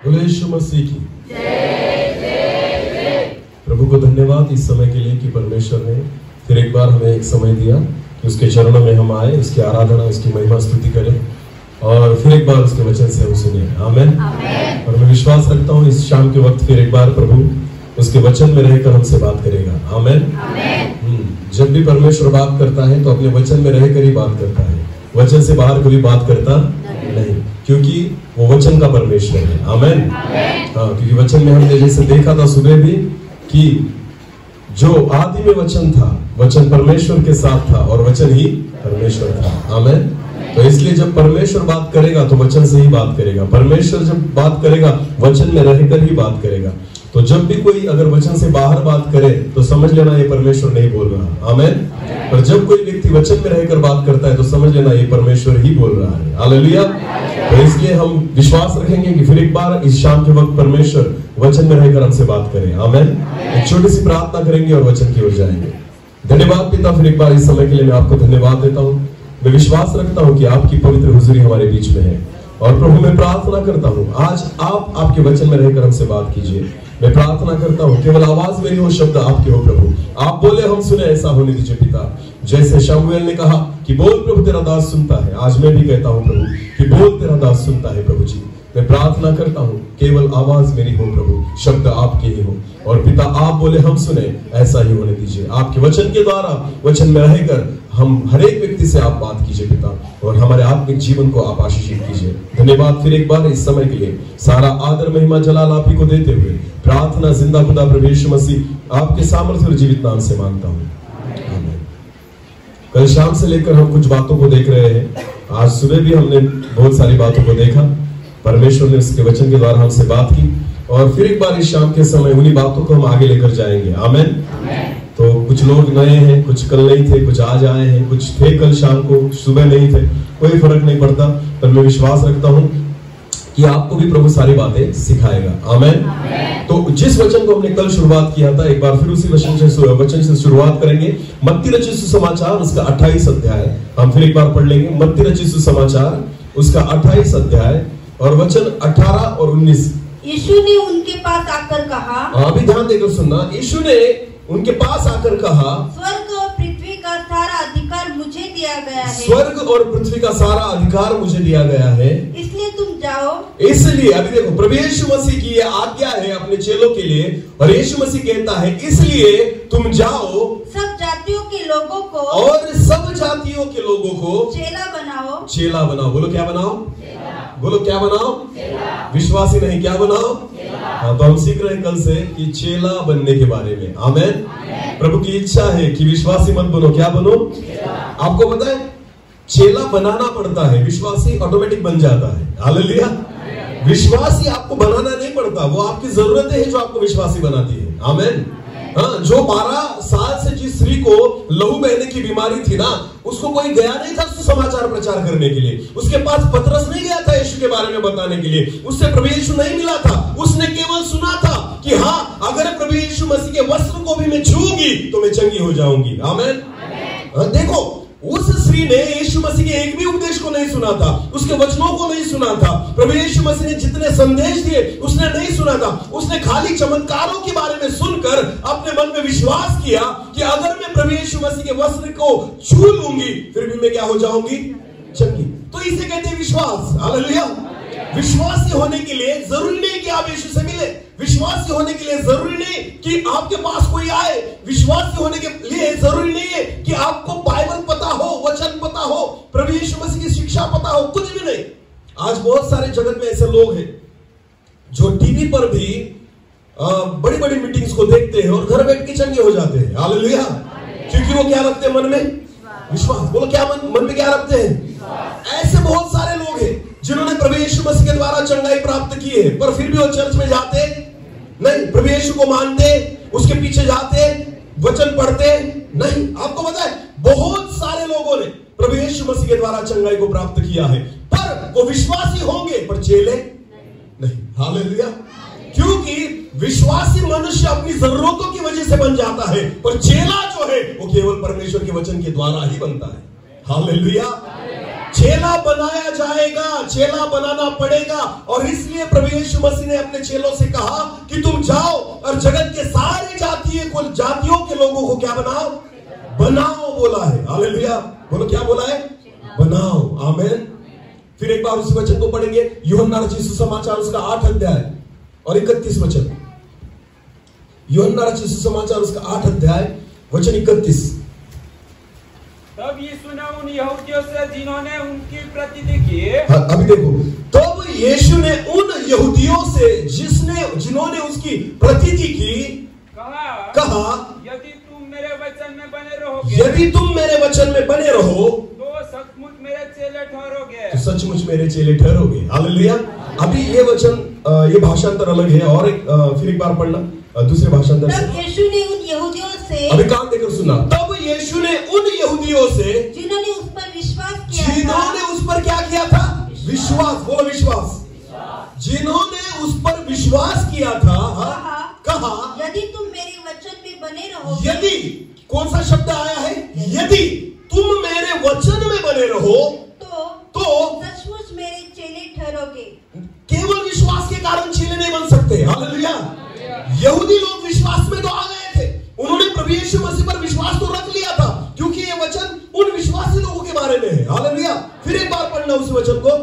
बोले यीशु मसीह की प्रभु को धन्यवाद इस समय के लिए कि परमेश्वर ने फिर एक बार हमें एक समय दिया कि उसके चरणों में हम आए, उसकी आराधना, उसकी महिमा स्तुति करें और फिर एक बार उसके वचन से हम सुने। आमेन। और मैं विश्वास रखता हूँ इस शाम के वक्त फिर एक बार प्रभु उसके वचन में रहकर हमसे बात करेगा। आमेन। जब भी परमेश्वर बात करता है तो अपने वचन में रहकर ही बात करता है, वचन से बाहर कभी बात करता नहीं, क्योंकि वो वचन का परमेश्वर है। आमेन। हाँ, क्योंकि वचन में हमने जैसे देखा था सुबह भी कि जो आदि में वचन था, वचन परमेश्वर के साथ था और वचन ही परमेश्वर था। आमेन। तो इसलिए जब परमेश्वर बात करेगा तो वचन से ही बात करेगा, परमेश्वर जब बात करेगा वचन में रहकर ही बात करेगा। तो जब भी कोई अगर वचन से बाहर बात करे तो समझ लेना ये परमेश्वर नहीं बोल रहा। आमेन। पर जब कोई व्यक्ति वचन में रहकर बात करता है तो समझ लेना ये परमेश्वर ही बोल रहा है। हालेलुया। तो इसलिए हम विश्वास रखेंगे कि फिर एक बार इस शाम के वक्त परमेश्वर वचन में रहकर हमसे बात करें। आमेन। एक छोटी सी प्रार्थना करेंगे और वचन की ओर जाएंगे। धन्यवाद पिता, फिर एक बार इस समय के लिए मैं आपको धन्यवाद देता हूँ। मैं विश्वास रखता हूँ कि आपकी पवित्र हुजूरी हमारे बीच में है और प्रभु मैं प्रार्थना करता हूँ आज आप आपके वचन में रहकर हमसे बात कीजिए। मैं प्रार्थना करता हूँ केवल आवाज मेरी हो, शब्द आपके हो प्रभु। आप बोले हम सुने, ऐसा होने दीजिए पिता। जैसे शमूएल ने कहा कि बोल प्रभु तेरा दास सुनता है, आज मैं भी कहता हूँ प्रभु कि बोल तेरा दास सुनता है। प्रभु जी मैं प्रार्थना करता हूँ केवल आवाज मेरी हो प्रभु, शब्द आपके ही हो और पिता आप बोले हम सुने, ऐसा ही होने दीजिए। आपके वचन के द्वारा वचन में रहकर हम हर एक व्यक्ति से आप बात कीजिए पिता और हमारे आत्मिक जीवन को आप आशीषित कीजिए। धन्यवाद फिर एक बार इस समय के लिए। सारा आदर महिमा जलाल आप ही को देते हुए प्रार्थना जिंदा खुदा प्रभु यीशु मसीह आपके सामर्थ्य और जीवित नाम से मांगता हूँ। कल शाम से लेकर हम कुछ बातों को देख रहे हैं, आज सुबह भी हमने बहुत सारी बातों को देखा। परमेश्वर ने उसके वचन के द्वारा हमसे बात की और फिर एक बार इस शाम के समय उन्हीं बातों को हम आगे लेकर जाएंगे। आमेन। तो कुछ लोग नए हैं, कुछ कल नहीं थे, कुछ आज आए हैं, कुछ थे कल शाम को, सुबह नहीं थे, कोई फर्क नहीं पड़ता। पर मैं विश्वास रखता हूं कि आपको भी प्रभु सारी बातें सिखाएगा। आमेन। तो जिस वचन को हमने कल शुरुआत किया था, एक बार फिर उसी वचन से शुरुआत करेंगे। मत्ती रचित सुसमाचार उसका 28 अध्याय हम फिर एक बार पढ़ लेंगे। मत्ती रचित सुसमाचार उसका 28 अध्याय और वचन 18 और 19। यीशु ने उनके पास आकर कहा, अभी ध्यान देकर सुनना। यीशु ने उनके पास आकर कहा, स्वर्ग और पृथ्वी का सारा अधिकार मुझे दिया गया है। स्वर्ग और पृथ्वी का सारा अधिकार मुझे दिया गया है, इसलिए तुम जाओ। इसलिए अभी देखो प्रभु यीशु मसीह की ये आज्ञा है अपने चेलों के लिए और यीशु मसीह कहता है इसलिए तुम जाओ सब जातियों के लोगों को और सब जातियों के लोगों को चेला बनाओ। चेला बनाओ। बोलो क्या बनाओ? बोलो क्या बनाओ? विश्वासी नहीं, क्या बनाओ? हाँ, तो हम सीख रहे हैं कल से कि चेला बनने के बारे में। आमेन। प्रभु की इच्छा है कि विश्वासी मत बनो, क्या बनो? आपको पता है चेला बनाना पड़ता है, विश्वासी ऑटोमेटिक बन जाता है। हालेलुया। विश्वासी आपको बनाना नहीं पड़ता, वो आपकी जरूरत है जो आपको विश्वासी बनाती है। आमेन। हाँ, जो 12 साल से जिस स्त्री को लहू बहने की बीमारी थी ना, उसको कोई गया नहीं था सुसमाचार प्रचार करने के लिए, उसके पास पतरस नहीं गया था यीशु के बारे में बताने के लिए, उससे प्रभु यीशु नहीं मिला था, उसने केवल सुना था कि हाँ अगर प्रभु यीशु मसीह के वस्त्र को भी मैं छूऊंगी तो मैं चंगी हो जाऊंगी। आमेन। देखो उस स्त्री ने यीशु मसीह के एक भी उपदेश को नहीं सुना था, उसके वचनों को नहीं सुना था, प्रभु यीशु मसीह ने जितने संदेश दिए उसने नहीं सुना था। उसने खाली चमत्कारों के बारे में सुनकर अपने मन में विश्वास किया कि अगर मैं प्रभु यीशु मसीह के वस्त्र को छू लूंगी फिर भी मैं क्या हो जाऊंगी? चंगी। तो इसे कहते हैं विश्वास। हालेलुया। विश्वासी होने के लिए जरूरी नहीं कि आप यीशु से मिले, विश्वासी होने के लिए जरूरी नहीं कि आपके पास कोई आए, विश्वासी होने के लिए जरूरी नहीं है कि आपको बाइबल पता हो, वचन पता हो, प्रभु यीशु मसीह की शिक्षा पता हो, कुछ भी नहीं। आज बहुत सारे जगत में ऐसे लोग हैं जो टीवी पर भी बड़ी बड़ी मीटिंग्स को देखते हैं और घर बैठ के चंगे हो जाते हैं। हालेलुया। क्योंकि वो क्या रखते हैं मन में? विश्वास। बोलो क्या मन में क्या रखते हैं? ऐसे बहुत सारे लोग हैं जिन्होंने प्रभु यीशु मसीह के द्वारा चंगाई प्राप्त की है, पर फिर भी वो चर्च में जाते नहीं, प्रभु यीशु को मानते, उसके पीछे जाते, वचन पढ़ते नहीं। आपको पता है बहुत सारे लोगों ने प्रभु यीशु मसीह के द्वारा चंगाई को प्राप्त किया है, पर वो विश्वासी होंगे पर चेले नहीं। हालेलुया। क्योंकि विश्वासी मनुष्य अपनी जरूरतों की वजह से बन जाता है, पर चेला जो है वो केवल परमेश्वर के वचन के द्वारा ही बनता है। हालेलुया। चेला बनाया जाएगा, चेला बनाना पड़ेगा। और इसलिए प्रभु यीशु मसीह ने अपने चेलों से कहा कि तुम जाओ और जगत के सारे जातियों के लोगों को क्या बनाओ, बनाओ बोला है। हालेलुया। बोलो क्या बोला है, बनाओ। आमीन। फिर एक बार उस वचन को पढ़ेंगे, यूहन्ना रचित सुसमाचार उसका 8 अध्याय और 31 वचन। यूहन्ना रचित सुसमाचार उसका 8 अध्याय वचन 31। तब यीशु ने उन यहूदियों से जिन्होंने उनकी प्रतीति की, अभी देखो, तब यीशु ने उन यहूदियों से जिन्होंने उसकी प्रतीति की कहा यदि तुम मेरे वचन में बने रहोगे, यदि तुम मेरे वचन में बने रहो तो सचमुच मेरे चेले ठहरोगे, तो सचमुच मेरे चेले ठहरोगे। हालेलुया। अभी ये वचन, ये भाषांतर अलग है और फिर एक बार पढ़ना दूसरे भाषांतर से। तब यीशु ने उन यहूदियों से, अभी कान देकर सुना, तब यीशु ने उन यहूदियों से जिन्होंने उस पर विश्वास किया था, जिन्होंने उस पर क्या किया था, विश्वास। बोलो विश्वास। जिन्होंने उस पर विश्वास किया था, कहा यदि तुम मेरे वचन में बने रहोगे। यदि, कौन सा शब्द आया है, यदि तुम मेरे वचन में बने रहो तो सचमुच मेरे चेले ठहरोगे। केवल विश्वास के कारण चेले नहीं बन सकते। हालेलुया। यहूदी लोग विश्वास में तो आ गए थे, उन्होंने प्रभु यीशु मसीह पर विश्वास तो रख लिया था, क्योंकि ये वचन उन विश्वासी लोगों के बारे में है। हालेलुया। फिर एक बार पढ़ना उस वचन को।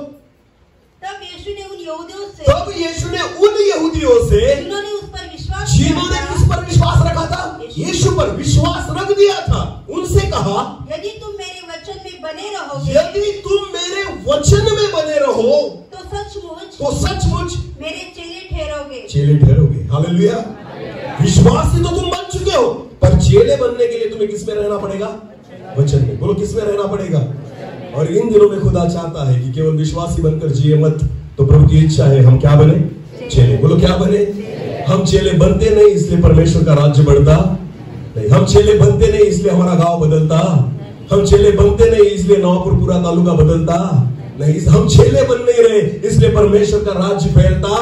तब यीशु ने उन यहूदियों से, तब यीशु ने उन यहूदियों से जिन्होंने उस पर विश्वास, जिन्होंने किस पर विश्वास रखा था, यीशु पर विश्वास रख दिया था, उनसे कहा यदि तुम मेरे वचन में बने रहोगे, यदि तुम मेरे वचन में बने रहो तो सचमुच मेरे चेले ठहरोगे। चेले ठहरोगे। हालेलुया। विश्वासी तो तुम बन चुके हो, पर चेले बनने के लिए तुम्हें किस में रहना पड़ेगा, वचन में। बोलो किस में रहना पड़ेगा। और इन दिनों में खुदा चाहता है कि केवल विश्वासी बनकर जिए मत, तो प्रभु की इच्छा है हम क्या बने, चेले। बोलो क्या बने। हम चेले बनते नहीं इसलिए परमेश्वर का राज्य बढ़ता नहीं, हम चेले बनते नहीं इसलिए हमारा गांव बदलता, हम चेले बनते नहीं इसलिए नवापुर पूरा तालुका बदलता नहीं, हम चेले बन नहीं रहे इसलिए परमेश्वर का राज्य फैलता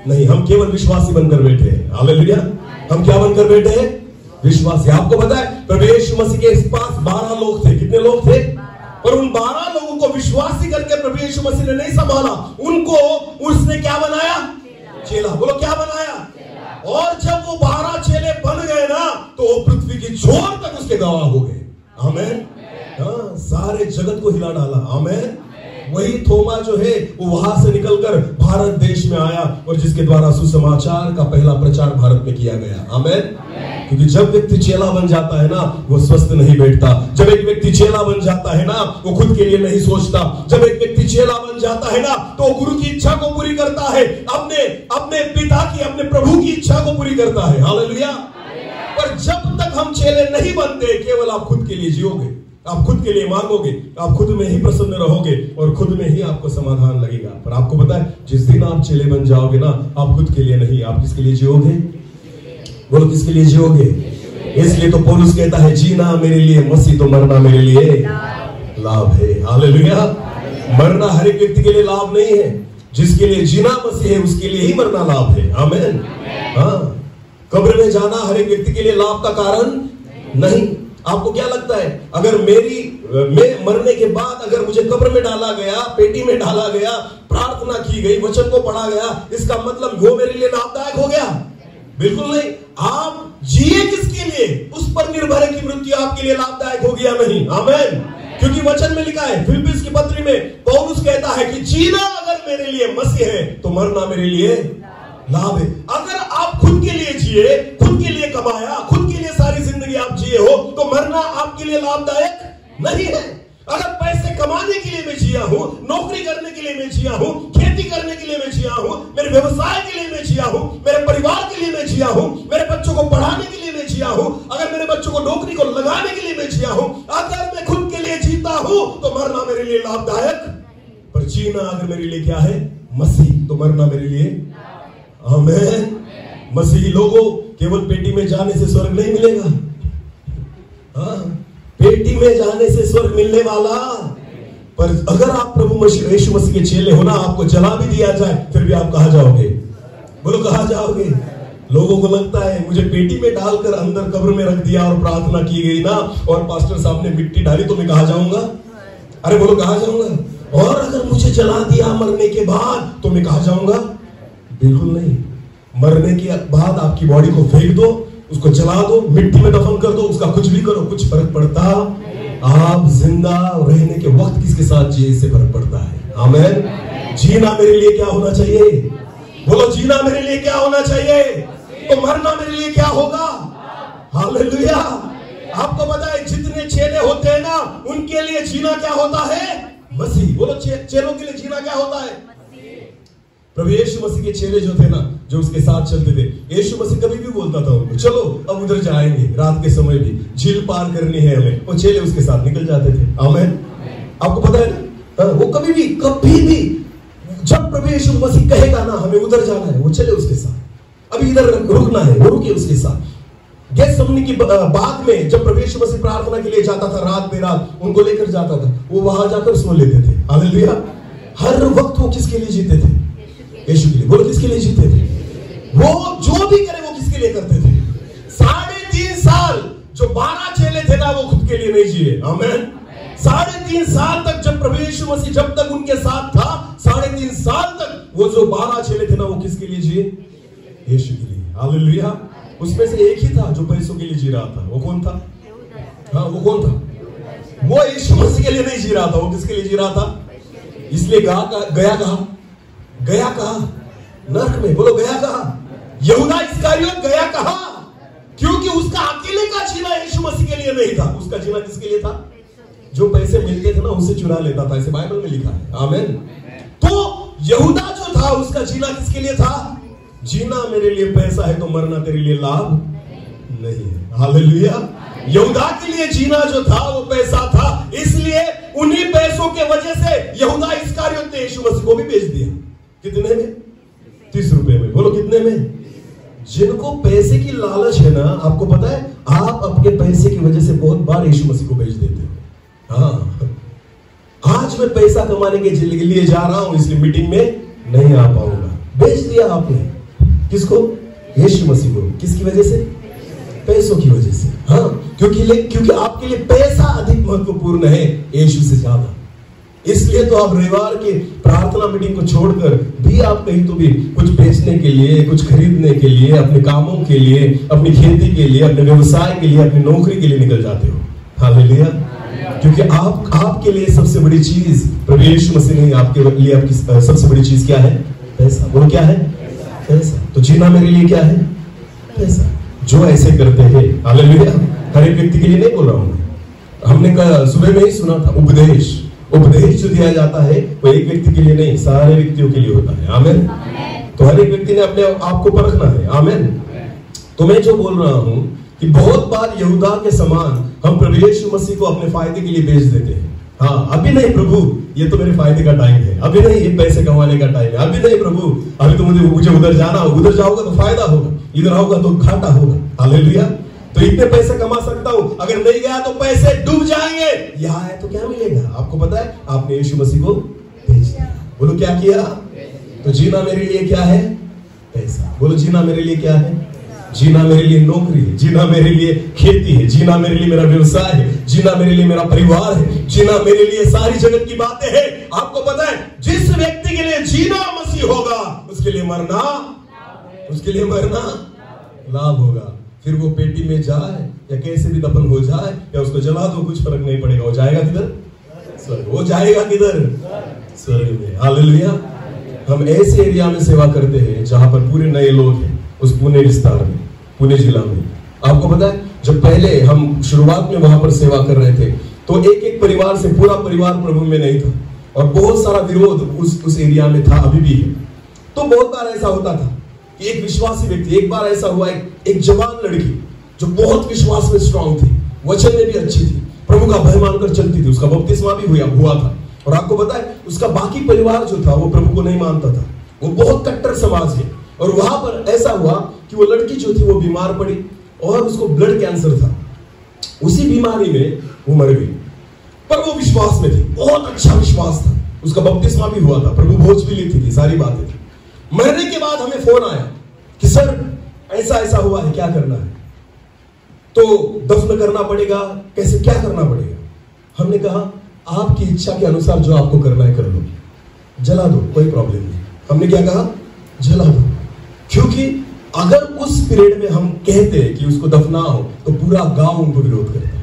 नहीं, हम केवल विश्वासी बनकर बैठे हैं। हालेलुया। हम क्या बनकर बैठे हैं, विश्वासी। आपको पता है प्रभु यीशु मसीह के पास 12 लोग थे। कितने लोग थे, पर उन 12 लोगों को विश्वासी करके प्रभु यीशु मसीह ने नहीं संभाला, उनको उसने क्या बनाया, चेला। बोलो क्या बनाया। और जब वो 12 चेले बन गए ना, तो वो पृथ्वी की छोर तक उसके गवाह हो गए। आमीन। हाँ, सारे जगत को हिला डाला। आमीन। वही थोमा जो है वो वहां से निकलकर भारत देश में आया और जिसके द्वारा सुसमाचार का पहला प्रचार भारत में किया गया। आमीन। क्योंकि जब व्यक्ति चेला बन जाता है ना, वो स्वस्थ नहीं बैठता। जब एक व्यक्ति चेला बन जाता है ना, वो खुद के लिए नहीं सोचता। जब एक व्यक्ति चेला बन जाता है ना, तो गुरु की इच्छा को पूरी करता है, अपने पिता की, अपने प्रभु की इच्छा को पूरी करता है। हालेलुया। पर जब तक हम चेले नहीं बनते, केवल आप खुद के लिए जियोगे, आप खुद के लिए मांगोगे, आप खुद में ही प्रसन्न रहोगे और खुद में ही आपको समाधान लगेगा। पर आपको पता है, जिस दिन आप चेले बन जाओगे ना, आप खुद के लिए नहीं, आप किसके लिए जियोगे। बोलो किसके लिए जियोगे। इसलिए तो पौलुस कहता है, जीना मेरे लिए मसीह, तो मरना मेरे लिए लाभ है। हालेलुया। मरना हर एक व्यक्ति के लिए लाभ नहीं है, जिसके लिए जीना मसीह है उसके लिए ही मरना लाभ है। आमीन। हाँ, कब्र में जाना हर एक व्यक्ति के लिए लाभ का कारण नहीं। आपको क्या लगता है, अगर मैं मरने के बाद अगर मुझे कब्र में डाला गया, पेटी में डाला गया, प्रार्थना की गई, वचन को पढ़ा गया, इसका मतलब वो मेरे लिए लाभदायक हो गया? बिल्कुल नहीं। आप जिए किसके लिए, उस पर निर्भर है कि मृत्यु आपके लिए लाभदायक होगी या नहीं। आमीन। क्योंकि वचन में लिखा है, फिलिप्पियों की पत्री में पौलुस कहता है कि जीना अगर मेरे लिए मसीह है, तो मरना मेरे लिए लाभ है। अगर आप खुद के लिए जिए, खुद के लिए कमाया, खुद के लिए सारी जिंदगी आप जिए हो, तो मरना आपके लिए लाभदायक नहीं है। अगर पैसे कमाने के लिए मैं जिया हूं, नौकरी करने के लिए मैं जिया हूं, खेती करने के लिए मैं जिया हूं, मेरे व्यवसाय के लिए मैं जिया हूं, मेरे परिवार के लिए मैं जिया हूं, मेरे बच्चों को पढ़ाने के लिए मैं जिया हूं, अगर मेरे बच्चों को नौकरी को लगाने के लिए मैं जिया हूं, अगर मैं खुद के लिए जीता हूं, तो मरना मेरे लिए लाभदायक। पर जीना अगर मेरे लिए क्या है, मसीह, तो मरना मेरे लिए। आमीन। मसीही लोगों, केवल पेटी में जाने से स्वर्ग नहीं मिलेगा। हाँ, पेटी में जाने से स्वर्ग मिलने वाला। पर अगर आप प्रभु यीशु मसीह के चेले हो ना, आपको जला भी दिया जाए, फिर भी आप कहां जाओगे। बोलो कहां जाओगे। लोगों को लगता है मुझे पेटी में डालकर अंदर कब्र में रख दिया और प्रार्थना की गई ना, और पास्टर साहब ने मिट्टी डाली, तो मैं कहां जाऊंगा। अरे बोलो कहां जाऊंगा। और अगर मुझे जला दिया मरने के बाद तो मैं कहाँ जाऊंगा? बिल्कुल नहीं। मरने के बाद आपकी बॉडी को फेंक दो, उसको जला दो, मिट्टी में दफन कर दो, उसका कुछ भी करो, कुछ फर्क पड़ता। आप जिंदा रहने के वक्त किसके साथ जिए, इससे फर्क पड़ता है। आमीन। जीना मेरे लिए क्या होना चाहिए? बोलो, जीना मेरे लिए क्या होना चाहिए? तो मरना मेरे लिए क्या होगा? हालेलुया। आपको पता है जितने चेले होते हैं ना, उनके लिए जीना क्या होता है? मसीह। बोलो, चेलों के लिए जीना क्या होता है? प्रभु यीशु मसीह के चेले जो थे ना, जो उसके साथ चलते थे, यीशु मसीह कभी भी बोलता था उनको, चलो अब उधर जाएंगे, रात के समय भी झील पार करनी है हमें, वो चेले उसके साथ निकल जाते थे। आमीन। आपको पता है ना, वो कभी भी जब प्रभु यीशु मसीह कहेगा ना हमें उधर जाना है, वो चले उसके साथ। अभी इधर रुकना है, वो रुके उसके साथ। गेत्सेमनी की बाग में जब प्रभु यीशु मसीह प्रार्थना के लिए जाता था, रात बेरात उनको लेकर जाता था, वो वहां जाकर सो लेते थे। हालेलुया। हर वक्त वो किसके लिए जीते थे? यीशु के लिए। बोलो, किसके लिए जीते थे? वो जो भी करे वो किसके लिए करते थे? 3.5 साल जो 12 चेले थे ना, वो खुद के लिए नहीं जिए। आमीन। 3.5 साल तक जब प्रभु यीशु मसीह जब तक उनके साथ था, 3.5 साल तक वो जो 12 चेले थे ना, वो किसके लिए जिए? यीशु के लिए। हालेलुया। उसमें से एक ही था जो पैसों के लिए जी रहा था। वो कौन था? हाँ, वो कौन था? वो यीशु मसीह के लिए नहीं जी रहा था। वो किसके लिए जी रहा था? इसलिए गया कहा? नरक में। बोलो, गया कहा? यहूदा इस्करियोत गया कहा? क्योंकि उसका अकेले का जीना यीशु मसीह के लिए नहीं था। उसका जीना किसके लिए था? जो पैसे मिलते थे ना, उसे चुरा लेता था। ऐसे बाइबल में लिखा है। आमीन। तो यहूदा जो था, उसका जीना किसके लिए था? जीना मेरे लिए पैसा है, तो मरना तेरे लिए लाभ नहीं है। हालेलुया। यहूदा के लिए जीना जो था वो पैसा था, इसलिए उन्हीं पैसों के वजह से यहूदा इस्करियोत ने यीशु मसीह को भी बेच दिया। कितने में? 30 रुपए में। बोलो, कितने में? जिनको पैसे की लालच है ना, आपको पता है आप अपने पैसे की वजह से बहुत बार यीशु मसीह को बेच देते हो। हाँ, आज मैं पैसा कमाने के लिए जा रहा हूं, इसलिए मीटिंग में नहीं आ पाऊंगा। बेच दिया आपने। किसको? यीशु मसीह को। किसकी वजह से? पैसों की वजह से। हाँ, क्योंकि आपके लिए पैसा अधिक महत्वपूर्ण है यीशु से ज्यादा। इसलिए तो आप रविवार के प्रार्थना मीटिंग को छोड़कर भी आप कहीं तो भी कुछ बेचने के लिए, कुछ खरीदने के लिए, अपने कामों के लिए, अपनी खेती के लिए, अपने व्यवसाय के लिए, अपनी नौकरी के लिए निकल जाते हो। हालेलुया। क्योंकि आपके लिए सबसे बड़ी चीज प्रभु यीशु मसीह ने आपके लिए आपकी सबसे बड़ी चीज क्या है? पैसा। बोलो, क्या है? पैसा। तो जीना मेरे लिए क्या है? पैसा। जो ऐसे करते हैं, हालेलुया, हर एक व्यक्ति के लिए नहीं बोल रहा हूं। हमने कल सुबह में ही सुना था, उपदेश जो दिया जाता है वो एक व्यक्ति के लिए नहीं, सारे व्यक्तियों के लिए होता है। आमीन। तो हर एक व्यक्ति ने अपने आप को परखना है। आमीन। तो मैं जो बोल रहा हूं कि बहुत बार यहूदा के समान हम प्रभु यीशु मसीह को अपने फायदे के लिए बेच देते हैं। हाँ, अभी नहीं प्रभु, ये तो मेरे फायदे का टाइम है, अभी नहीं ये पैसे कमाने का टाइम है, अभी नहीं प्रभु, अभी तो मुझे उधर जाना होगा, उधर जाओगे तो फायदा होगा, इधर आओगे तो घाटा होगा। हालेलुया। तो इतने पैसे कमा सकता हूं, अगर नहीं गया तो पैसे डूब जाएंगे, यहाँ है तो क्या मिलेगा? आपको पता है आपने यीशु मसीह को बेच दिया। बोलो, क्या किया? तो जीना मेरे लिए क्या है? पैसा। बोलो, जीना मेरे लिए क्या है? जीना मेरे लिए नौकरी है, जीना मेरे लिए खेती है, जीना मेरे लिए मेरा व्यवसाय है, जीना मेरे लिए मेरा परिवार है, जीना मेरे लिए सारी जगत की बातें हैं। आपको पता है जिस व्यक्ति के लिए जीना मसीह होगा, उसके लिए मरना लाभ होगा। फिर वो पेटी में जाए या कैसे भी दफन हो जाए या उसको जला दो, कुछ फर्क नहीं पड़ेगा। वो जाएगा किधर? स्वर्ग। वो जाएगा किधर? स्वर्ग में। हालेलुया। हम ऐसे एरिया में सेवा करते हैं जहां पर पूरे नए लोग हैं, उस पुणे विस्तार में, पुणे जिला में। आपको पता है जब पहले हम शुरुआत में वहां पर सेवा कर रहे थे तो एक परिवार से पूरा परिवार प्रभु में नहीं था और बहुत सारा विरोध उस एरिया में था, अभी भी है। तो बहुत बार ऐसा होता था कि एक विश्वासी व्यक्ति, एक बार ऐसा हुआ एक जवान लड़की जो बहुत विश्वास में स्ट्रांग थी, वचन में भी अच्छी थी, प्रभु का भय मानकर चलती थी, उसका बपतिस्मा भी हुआ था। और आपको पता है उसका बाकी परिवार जो था वो प्रभु को नहीं मानता था, वो बहुत कट्टर समाज है। और वहां पर ऐसा हुआ कि वो लड़की जो थी वो बीमार पड़ी और उसको ब्लड कैंसर था। उसी बीमारी में वो मर गई, पर वो विश्वास में थी, बहुत अच्छा विश्वास था, उसका बपतिस्मा भी हुआ था, प्रभु भोज भी लेती थी, सारी बातें थी। मरने के बाद हमें फोन आया कि सर ऐसा हुआ है, क्या करना है? तो दफन करना पड़ेगा, कैसे क्या करना पड़ेगा? हमने कहा आपकी इच्छा के अनुसार जो आपको करना है कर लो, जला दो, कोई प्रॉब्लम नहीं। हमने क्या कहा? जला दो। क्योंकि अगर उस पीरियड में हम कहते कि उसको दफनाओ तो पूरा गांव उनको विरोध करता।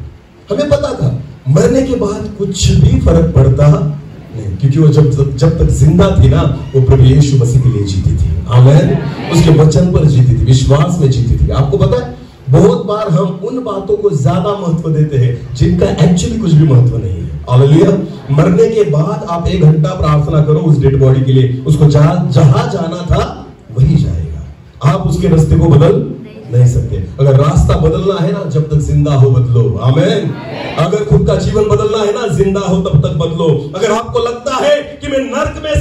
हमें पता था मरने के बाद कुछ भी फर्क पड़ता नहीं, क्योंकि वो जब तक जिंदा थी ना, वो प्रभु यीशु मसीह के लिए जीती थी। आमीन। उसके वचन पर जीती थी, विश्वास में जीती थी। आपको पता है बहुत बार हम उन बातों को ज्यादा महत्व देते हैं जिनका एक्चुअली कुछ भी महत्व नहीं है। हालेलुया। मरने के बाद आप 1 घंटा प्रार्थना करो उस डेड बॉडी के लिए, उसको जहां जाना था वही जाएगा। आप उसके रास्ते को बदल नहीं सकते। अगर रास्ता बदलना है ना, जब तक जिंदा हो बदलो। आमीन। अगर खुद का जीवन बदलना है ना, जिंदा हो तब तक बदलो। अगर आपको लगता है कि मैं नर्क में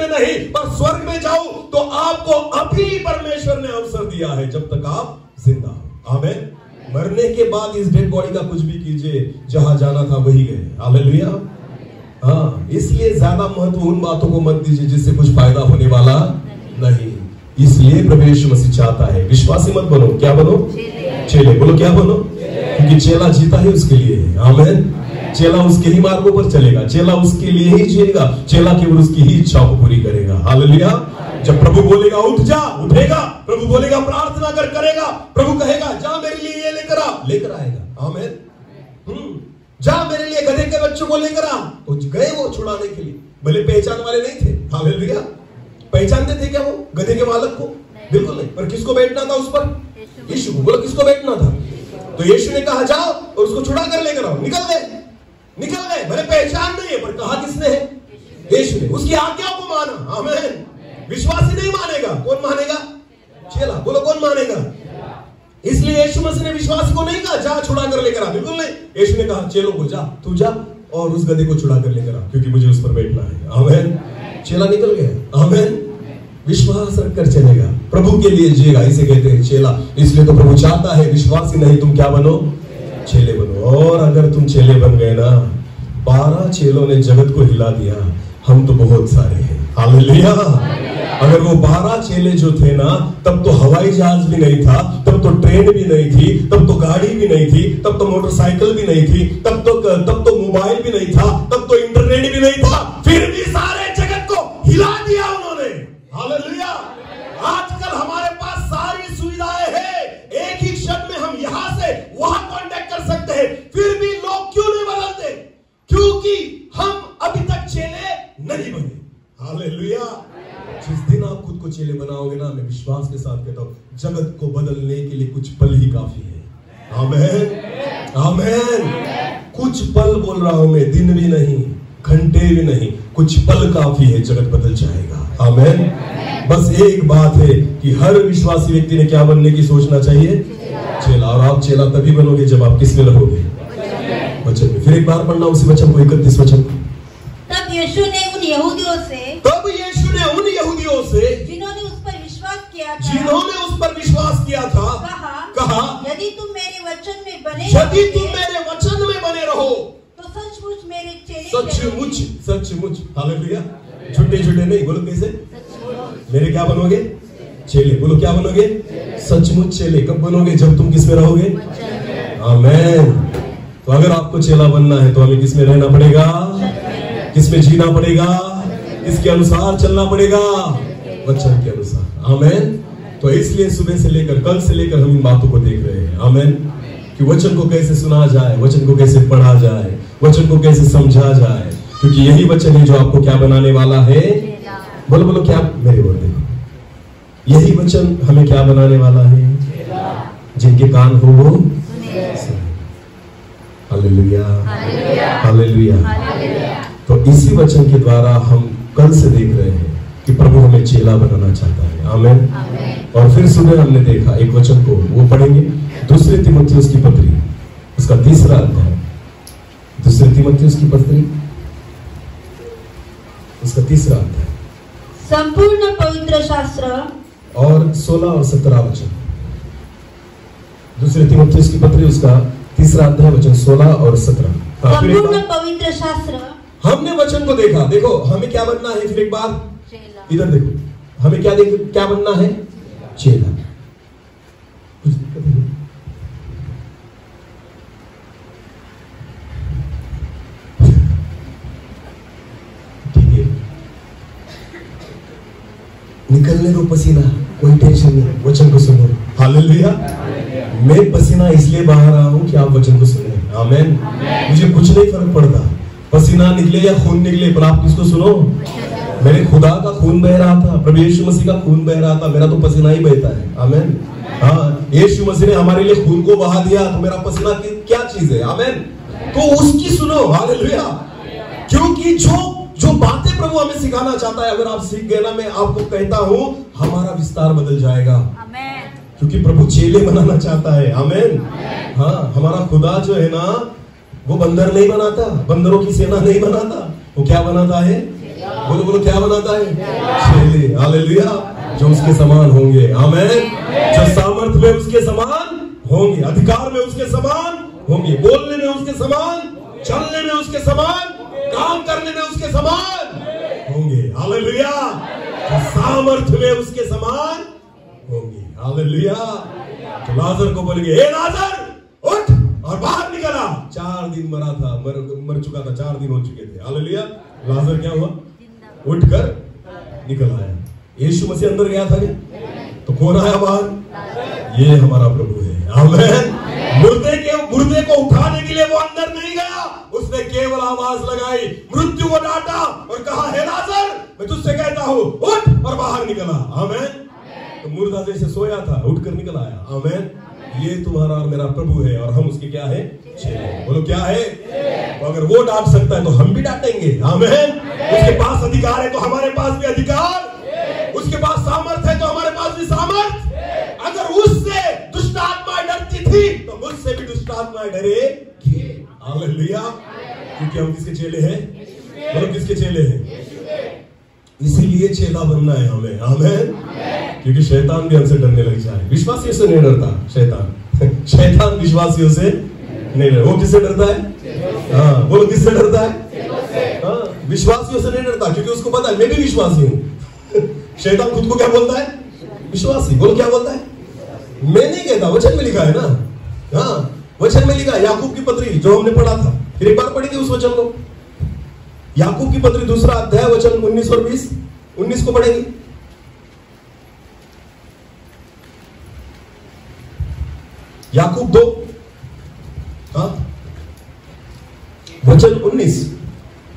नहीं पर स्वर्ग में जाऊं, तो आपको अभी परमेश्वर ने अवसर दिया है जब तक आप जिंदा हो। आमीन। मरने के बाद इस डेड बॉडी का कुछ भी कीजिए, जहां जाना था वही गए। हालेलुया। हाँ, इसलिए ज्यादा महत्व उन बातों को मत दीजिए जिससे कुछ फायदा होने वाला नहीं। इसलिए प्रभु यीशु मसीह चाहता है विश्वासी मत बनो। क्या बनो? चेले। बोलो क्या बनो? क्योंकि चेला जीता ही उसके लिए है। आमीन। चेला उसके ही मार्गों पर चलेगा, चेला उसके लिए ही जिएगा, चेला केवल उसकी ही इच्छाओं को पूरी करेगा। हालेलुया। जब प्रभु बोलेगा उठ जा, उठेगा। प्रभु बोलेगा प्रार्थना कर, करेगा। प्रभु कहेगा जा मेरे लिए ये लेकर आ, लेकर आएगा। आमीन। जा मेरे लिए गधे के बच्चों को लेकर आ, तो गए वो छुड़ाने के लिए। भले पहचान वाले नहीं थे। हालेलुया। पहचानते थे क्या वो गधे के मालक को? बिल्कुल नहीं। पर किसको बैठना था उस पर? यीशु को। बोलो किसको बैठना था? तो यीशु ने कहा जाओ और उसको छुड़ा कर लेकर आओ। निकल गए। भले पहचान नहीं है पर कहा किसने है? यीशु ने। उसकी आज्ञा को माना। आमीन। विश्वासी नहीं मानेगा, कौन मानेगा? चेला। बोलो कौन मानेगा? इसलिए यीशु मसीह ने विश्वासी को नहीं कहा जा छुड़ा कर लेकर आ, बिल्कुल नहीं। यीशु ने कहा चेलों को जा, तू जा और उस गधे को छुड़ा कर लेकर आ, क्योंकि मुझे उस पर बैठना है। आमीन। चेला निकल गया। आमीन। विश्वास रखकर चलेगा, प्रभु के लिए जिएगा, इसे कहते हैं चेला। इसलिए तो प्रभु चाहता है विश्वासी नहीं, तुम क्या बनो? चेले बनो। और अगर तुम चेले बन गए ना, 12 चेलों ने जगत को हिला दिया, हम तो बहुत सारे हैं। हालेलुया। अगर वो 12 चेले जो थे ना, तब तो हवाई जहाज भी नहीं था, तब तो ट्रेन भी नहीं थी, तब तो गाड़ी भी नहीं थी, तब तो मोटरसाइकिल भी नहीं थी, तब तो मोबाइल भी नहीं था, तब तो इंटरनेट भी नहीं था, फिर भी सारे जगत को हिला दिया उन्होंने। हालेलुया। आजकल हमारे पास सारी सुविधाएं हैं, एक ही क्षण में हम यहां से वहां कांटेक्ट कर सकते हैं, फिर भी लोग क्यों नहीं बदलते? क्योंकि हम अभी तक चेले नहीं बने। हालेलुया। जिस दिन आप खुद को चेले बनाओगे ना, मैं विश्वास के साथ कहता हूं जगत को बदलने के लिए कुछ पल ही काफी है। आमीन। आमीन। कुछ पल बोल रहा हूं मैं, दिन भी नहीं, घंटे भी नहीं, कुछ पल काफी है, जगत बदल जाएगा। आमीन। बस एक बात है कि हर विश्वासी व्यक्ति ने क्या बनने की सोचना चाहिए? चेला। और आप चेला तभी बनोगे जब आप किस में रहोगे? वचन में। फिर एक बार पढ़ना उसी वचन को, 31 वचन। तब यीशु ने उन यहूदियों से जिन्होंने उस पर विश्वास किया था कहा यदि तुम मेरे वचन में बने रहो तो सचमुच मेरे चेले। सचमुच। हालेलुया। झूठे नहीं। बोलो कैसे? मेरे क्या बनोगे? चेले। बोलो क्या बनोगे? सचमुच चेले। कब बनोगे? जब तुम किस में रहोगे? आमीन। तो अगर आपको चेला बनना है तो हमें किस में रहना पड़ेगा? किस में जीना पड़ेगा? इसके अनुसार चलना पड़ेगा, वचन के अनुसार। आमीन। तो इसलिए सुबह से लेकर कल से लेकर हम इन बातों को देख रहे हैं। आमीन। कि वचन को कैसे सुना जाए, वचन को कैसे पढ़ा जाए, वचन को कैसे समझा जाए, क्योंकि यही वचन है जो आपको क्या बनाने वाला है। बोलो क्या? मेरे बोल देखो, यही वचन हमें क्या बनाने वाला है? जिनके कान हो वो सुने। हालेलुया। हालेलुया। तो इसी वचन के द्वारा हम कल से देख रहे हैं कि प्रभु हमें चेला बनाना चाहता है। आमीन। और फिर सुबह हमने देखा एक वचन को, वो पढ़ेंगे 2 तीमुथियुस की पत्री, उसका 3रा अध्याय। 2 तीमुथियुस की पत्री, उसका 3रा अध्याय। संपूर्ण पवित्र शास्त्र और 16 और 17 वचन। 2 तीमुथियुस की पत्री, उसका 3रा अध्याय, वचन 16 और 17। संपूर्ण पवित्र शास्त्र। हमने वचन को देखा। देखो हमें क्या बनना है? फिर एक बार इधर देखो, हमें क्या बनना है? चेला। निकलने दो पसीना, कोई टेंशन नहीं, वचन को सुनो। हालेलुया। मैं पसीना इसलिए बाहर रहा हूं कि आप वचन को सुने। आमेन। मुझे कुछ नहीं फर्क पड़ता पसीना निकले या खून निकले, पर आप किसको सुनो? मेरे खुदा का खून बह रहा था, प्रभु यीशु मसीह का खून बह रहा था, मेरा तो पसीना ही बहता है। आमेन। हाँ, यीशु मसीह ने हमारे लिए खून को बहा दिया, तो मेरा पसीना क्या चीज है? आमेन। तो उसकी सुनो। हालेलुया। क्योंकि जो बातें प्रभु हमें सिखाना चाहता है, अगर आप सीख गए ना, मैं आपको कहता हूं हमारा विस्तार बदल जाएगा। आमेन। क्योंकि प्रभु चेले बनाना चाहता है। आमेन। हाँ, हमारा खुदा जो है ना, वो बंदर नहीं बनाता, बंदरों की सेना नहीं बनाता, वो क्या बनाता है? बोलो बोलो, क्या बनाता है? चेले। हालेलुया। जो उसके समान होंगे। आमेन। जो सामर्थ्य में उसके समान होंगे, अधिकार में उसके समान होंगे, बोलने में उसके समान, चलने में उसके समान, काम करने में उसके समान होंगे। हालेलुया। सामर्थ्य में उसके समान होंगे। हालेलुया। तो लाजर को बोलेंगे, ए लाजर उठ, और बाहर निकला। 4 दिन मरा था, मर चुका था, 4 दिन हो चुके थे। हालेलुया। लाजर क्या हुआ? उठकर निकल आया। यीशु मसीह अंदर गया था क्या? तो कौन आया बाहर? ये हमारा प्रभु है। आमेन। मुर्दे को उठाने के लिए वो अंदर नहीं गया, उसने केवल आवाज लगाई, मृत्यु को डांटा और कहा, हे लाजर, मैं तुझसे कहता हूं उठ, और बाहर निकला। आमेन। तो मुर्दा जैसे सोया था, उठकर निकल आया। आमेन। ये तुम्हारा और मेरा प्रभु है, और हम उसके क्या है? चेले। बोलो क्या है? तो अगर वो डांट सकता है तो हम भी डांटेंगे। आमेन। उसके पास अधिकार है तो हमारे पास भी अधिकार, उसके पास सामर्थ्य है तो हमारे पास भी सामर्थ्य। अगर उससे दुष्ट आत्माएं डरती थी तो मुझसे भी दुष्ट आत्माएं डरेगी। हालेलुया। क्योंकि हम किसके चेले हैं? बोलो किसके चेले हैं? इसीलिए चेला बनना है हमें। आमेन। क्योंकि शैतान भी हमसे डरने लग जाए। विश्वासियों से नहीं डरता शैतान। शैतान विश्वासियों से नहीं डरता। वो किससे डरता है? हाँ, बोलो किससे डरता है? हाँ, विश्वासियों से नहीं डरता, क्योंकि उसको पता है मैं भी विश्वासी हूँ। शैतान खुद को क्या बोलता है? विश्वासी। बोलो क्या बोलता है? मैं नहीं कहता, वचन में लिखा है ना। हाँ, वचन में लिखा है। याकूब की पत्री जो हमने पढ़ा था, फिर एक बार पढ़ेंगे उस वचन को। याकूब की पत्री 2 अध्याय वचन 19 और 20। 19 को पढ़ेंगे। याकूब 2 हाँ वचन 19।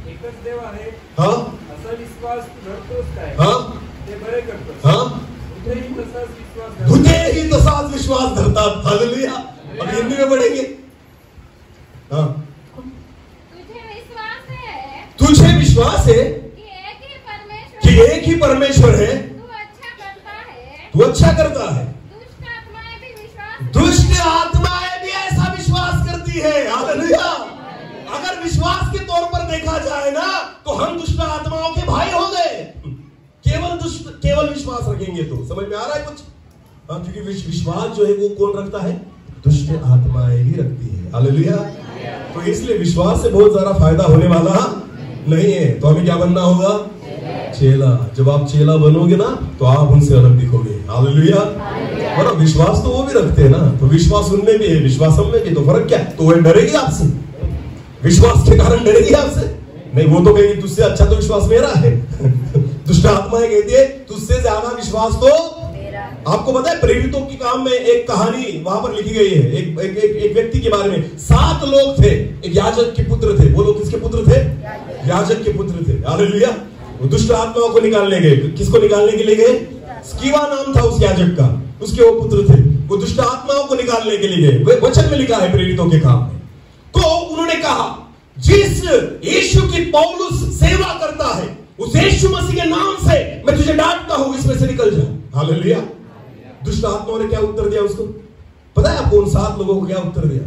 एकच देव आहे हाँ असा विश्वास धरतोस काय? हाँ ते बरे करतोस। हाँ तुझेही तसाच विश्वास धर। तुझे ही तसाच विश्वास धरतात। हालेलुया। अब हिंदी में पढ़ेंगे। हाँ, तुझे विश्वास है कि एक ही परमेश्वर है, तू अच्छा करता है, दुष्ट आत्माएं भी ऐसा विश्वास करती है। हालेलुया। अगर विश्वास के तौर पर देखा जाए ना, तो हम दुष्ट आत्माओं के भाई हो गए। केवल विश्वास रखेंगे तो। समझ में आ रहा है कुछ? हाँ, क्योंकि विश्वास जो है वो कौन रखता है? दुष्ट आत्माएं भी रखती है। हालेलुया। तो इसलिए विश्वास से बहुत ज्यादा फायदा होने वाला नहीं है। तो हमें क्या बनना होगा? चेला। जब आप चेला बनोगे ना, तो आप उनसे अलग दिखोगे। हालेलुया। और विश्वास तो वो भी रखते हैं ना, तो विश्वास उनमें भी है, विश्वास हम में भी, तो फर्क क्या? तो वो डरेगी आपसे? विश्वास के कारण डरेगी आपसे? नहीं, वो तो कहेगी तुझसे अच्छा तो विश्वास मेरा है। दुष्ट आत्माएं कहती है तुझसे ज्यादा विश्वास तो आपको पता है, प्रेरितों की काम में एक कहानी वहां पर लिखी गई है। एक व्यक्ति के बारे में। 7 लोग थे, एक याजक के पुत्र थे। बोलो किसके पुत्र थे? याजक के पुत्र थे। हालेलुया। वो दुष्ट आत्माओं को निकालने गए। किसको निकालने के लिए गए? स्कीवा नाम था उस याजक का, उसके वो पुत्र थे। वो दुष्ट आत्माओं को निकालने के लिए गए। वचन में लिखा है प्रेरितों के काम में। तो उन्होंने कहा, जिस यीशु की पौलुस सेवा करता है, उस यीशु मसीह के नाम से मैं तुझे डांटता हूं, इसमें से निकल जा। हालेलुया। दुष्ट आत्माओं ने क्या उत्तर दिया उसको? पता है आपको उन 7 लोगों को क्या उत्तर दिया?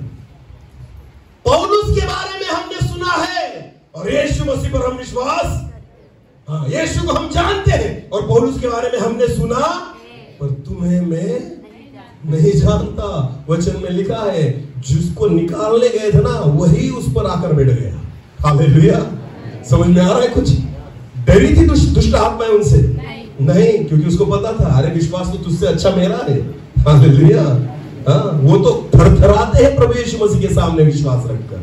पौलुस के बारे में हमने सुना है और यीशु मसीह पर हम विश्वास, हाँ, यीशु को हम जानते हैं और पौलुस के बारे में हमने सुना, पर तुम्हें मैं नहीं जानता। वचन में लिखा है जिसको निकालने गए थे ना, वही उस पर आकर बैठ गया। हालेलुया। समझ में आ रहा है कुछ? डरी थी दुष्ट आत्माएं उनसे? नहीं, क्योंकि उसको पता था, अरे विश्वास तो तुझसे अच्छा मेरा है। हालेलुया। हाँ, वो तो थरथराते हैं प्रभु यीशु मसीह के सामने विश्वास रखकर।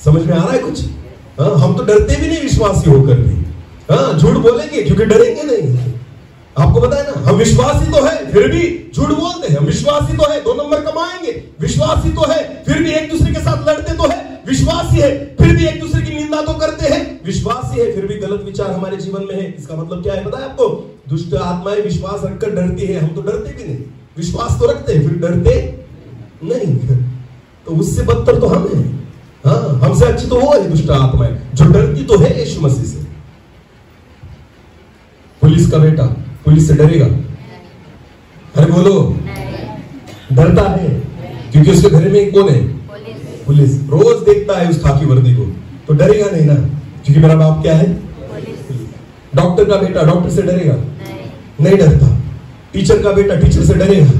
समझ में आ रहा है कुछ? हाँ, हम तो डरते भी नहीं विश्वासी होकर भी। हाँ, झूठ बोलेंगे क्योंकि डरेंगे नहीं। आपको पता है ना, हम विश्वासी तो है फिर भी झूठ बोलते हैं, हम विश्वासी तो है 2 नंबर कमाएंगे, विश्वासी तो है फिर भी एक दूसरे के साथ लड़ते तो है, विश्वासी है फिर भी एक दूसरे की निंदा तो करते हैं, विश्वासी है फिर भी गलत विचार हमारे जीवन में है। इसका मतलब क्या है पता है आपको? दुष्ट आत्माएं विश्वास रखकर डरती है, हम तो डरते भी नहीं, विश्वास तो रखते हैं फिर डरते नहीं, तो उससे बदतर तो हम हैं। हाँ, हमसे अच्छी तो वो है दुष्ट आत्माएं जो डरती तो है यीशु मसीह से। पुलिस का बेटा पुलिस से डरेगा? अरे बोलो, डरता है क्योंकि उसके घर में कौन है? पुलिस। रोज देखता है उस खाकी वर्दी को, तो डरेगा नहीं ना, क्योंकि मेरा बाप क्या है? डॉक्टर का बेटा डॉक्टर से डरेगा? नहीं डरता। टीचर का बेटा टीचर से डरेगा?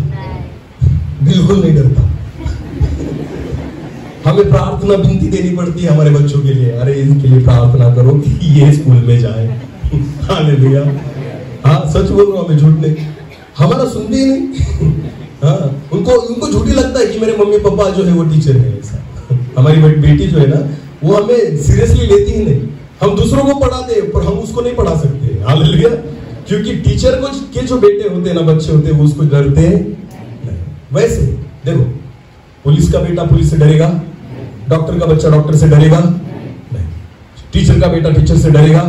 बिल्कुल नहीं डरता। हमें प्रार्थना विनती देनी पड़ती है हमारे बच्चों के लिए, अरे इनके लिए प्रार्थना करो कि ये स्कूल में जाए। हालेलुया। हाँ, सच बोल रहा हूं, हमें झूठ नहीं, हमारा सुनते ही नहीं। हाँ, उनको झूठी लगता है कि मेरे मम्मी पापा जो है वो टीचर है। ऐसा हमारी बेटी जो है ना, वो हमें सीरियसली लेती ही नहीं। हम दूसरों को पढ़ाते हैं पर हम उसको नहीं पढ़ा सकते। हालेलुया। क्योंकि टीचर को के जो बेटे होते हैं ना, बच्चे होते हैं, वो उसको डरते नहीं। वैसे देखो, पुलिस का बेटा पुलिस से डरेगा? डॉक्टर का बच्चा डॉक्टर से डरेगा? नहीं। टीचर का बेटा टीचर से डरेगा?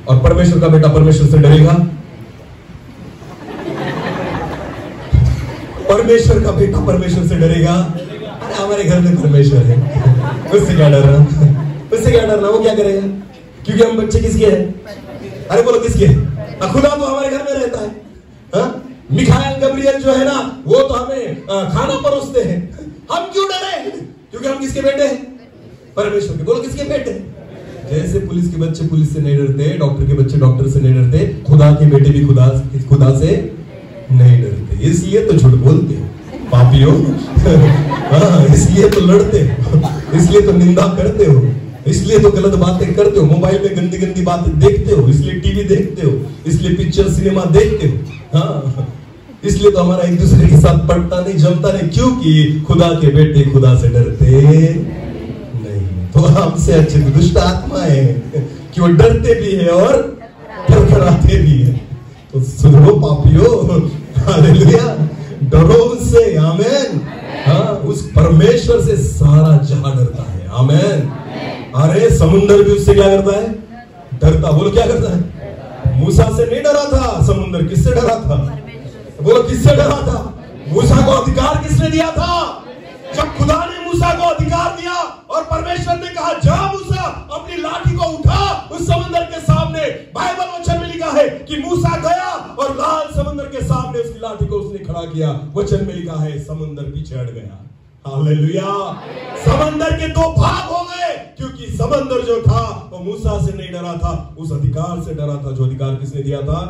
और परमेश्वर का बेटा परमेश्वर से डरेगा? परमेश्वर का बेटा परमेश्वर से डरेगा? अरे हमारे घर में परमेश्वर है, उससे क्या डरना? उससे क्या डरना? वो क्या करेगा? क्योंकि हम बच्चे किसके हैं? अरे बोलो किसके हैं? खुदा तो हमारे घर में रहता है। हाँ? मिखाएल गब्रियल जो है ना, वो तो हमें खाना परोसते हैं। हम क्यों डरे? क्योंकि हम किसके बेटे हैं? परमेश्वर के। बोलो किसके बेटे? जैसे पुलिस के बच्चे पुलिस से नहीं डरते, डॉक्टर के बच्चे डॉक्टर से नहीं डरते, खुदा के बेटे भी खुदा से नहीं डरते। इसलिए तो झूठ बोलते हो पापियों। हाँ, इसलिए तो लड़ते हो, इसलिए तो निंदा करते हो, इसलिए तो गलत बातें करते हो, मोबाइल में गंदी गंदी बातें देखते हो, इसलिए टीवी देखते हो, इसलिए पिक्चर सिनेमा देखते हो। हाँ, इसलिए तो हमारा एक दूसरे के साथ पड़ता नहीं, जमता नहीं, क्योंकि खुदा के बेटे खुदा से डरते नहीं। तो हमसे अच्छे तो दुष्ट आत्मा है कि वो डरते भी है और थरथराते भी है। तो सुधरो पापियों। हालेलुया। डरो उससे। आमेन। हाँ, उस परमेश्वर से सारा जहां डरता है। आमेन। अरे समुंदर भी उससे क्या करता है? डरता। बोलो क्या करता है? मूसा से नहीं डरा था समुंदर, किससे डरा था? बोलो किससे डरा था? मूसा को अधिकार किसने दिया था? जब खुदा ने मूसा को अधिकार दिया और परमेश्वर ने कहा जा मूसा अपनी लाठी को उठा उस समुद्र के सामने, बाइबल वचन में लिखा है कि मूसा गया और लाल समुद्र के सामने उसकी लाठी को उसने खड़ा किया। वचन में लिखा है समुद्र पीछे हट गया। हालेलुया। समंदर के 2 भाग हो गए, क्योंकि समंदर जो था वो मूसा से नहीं डरा था, उस अधिकार से डरा था। जो अधिकार किसने दिया था?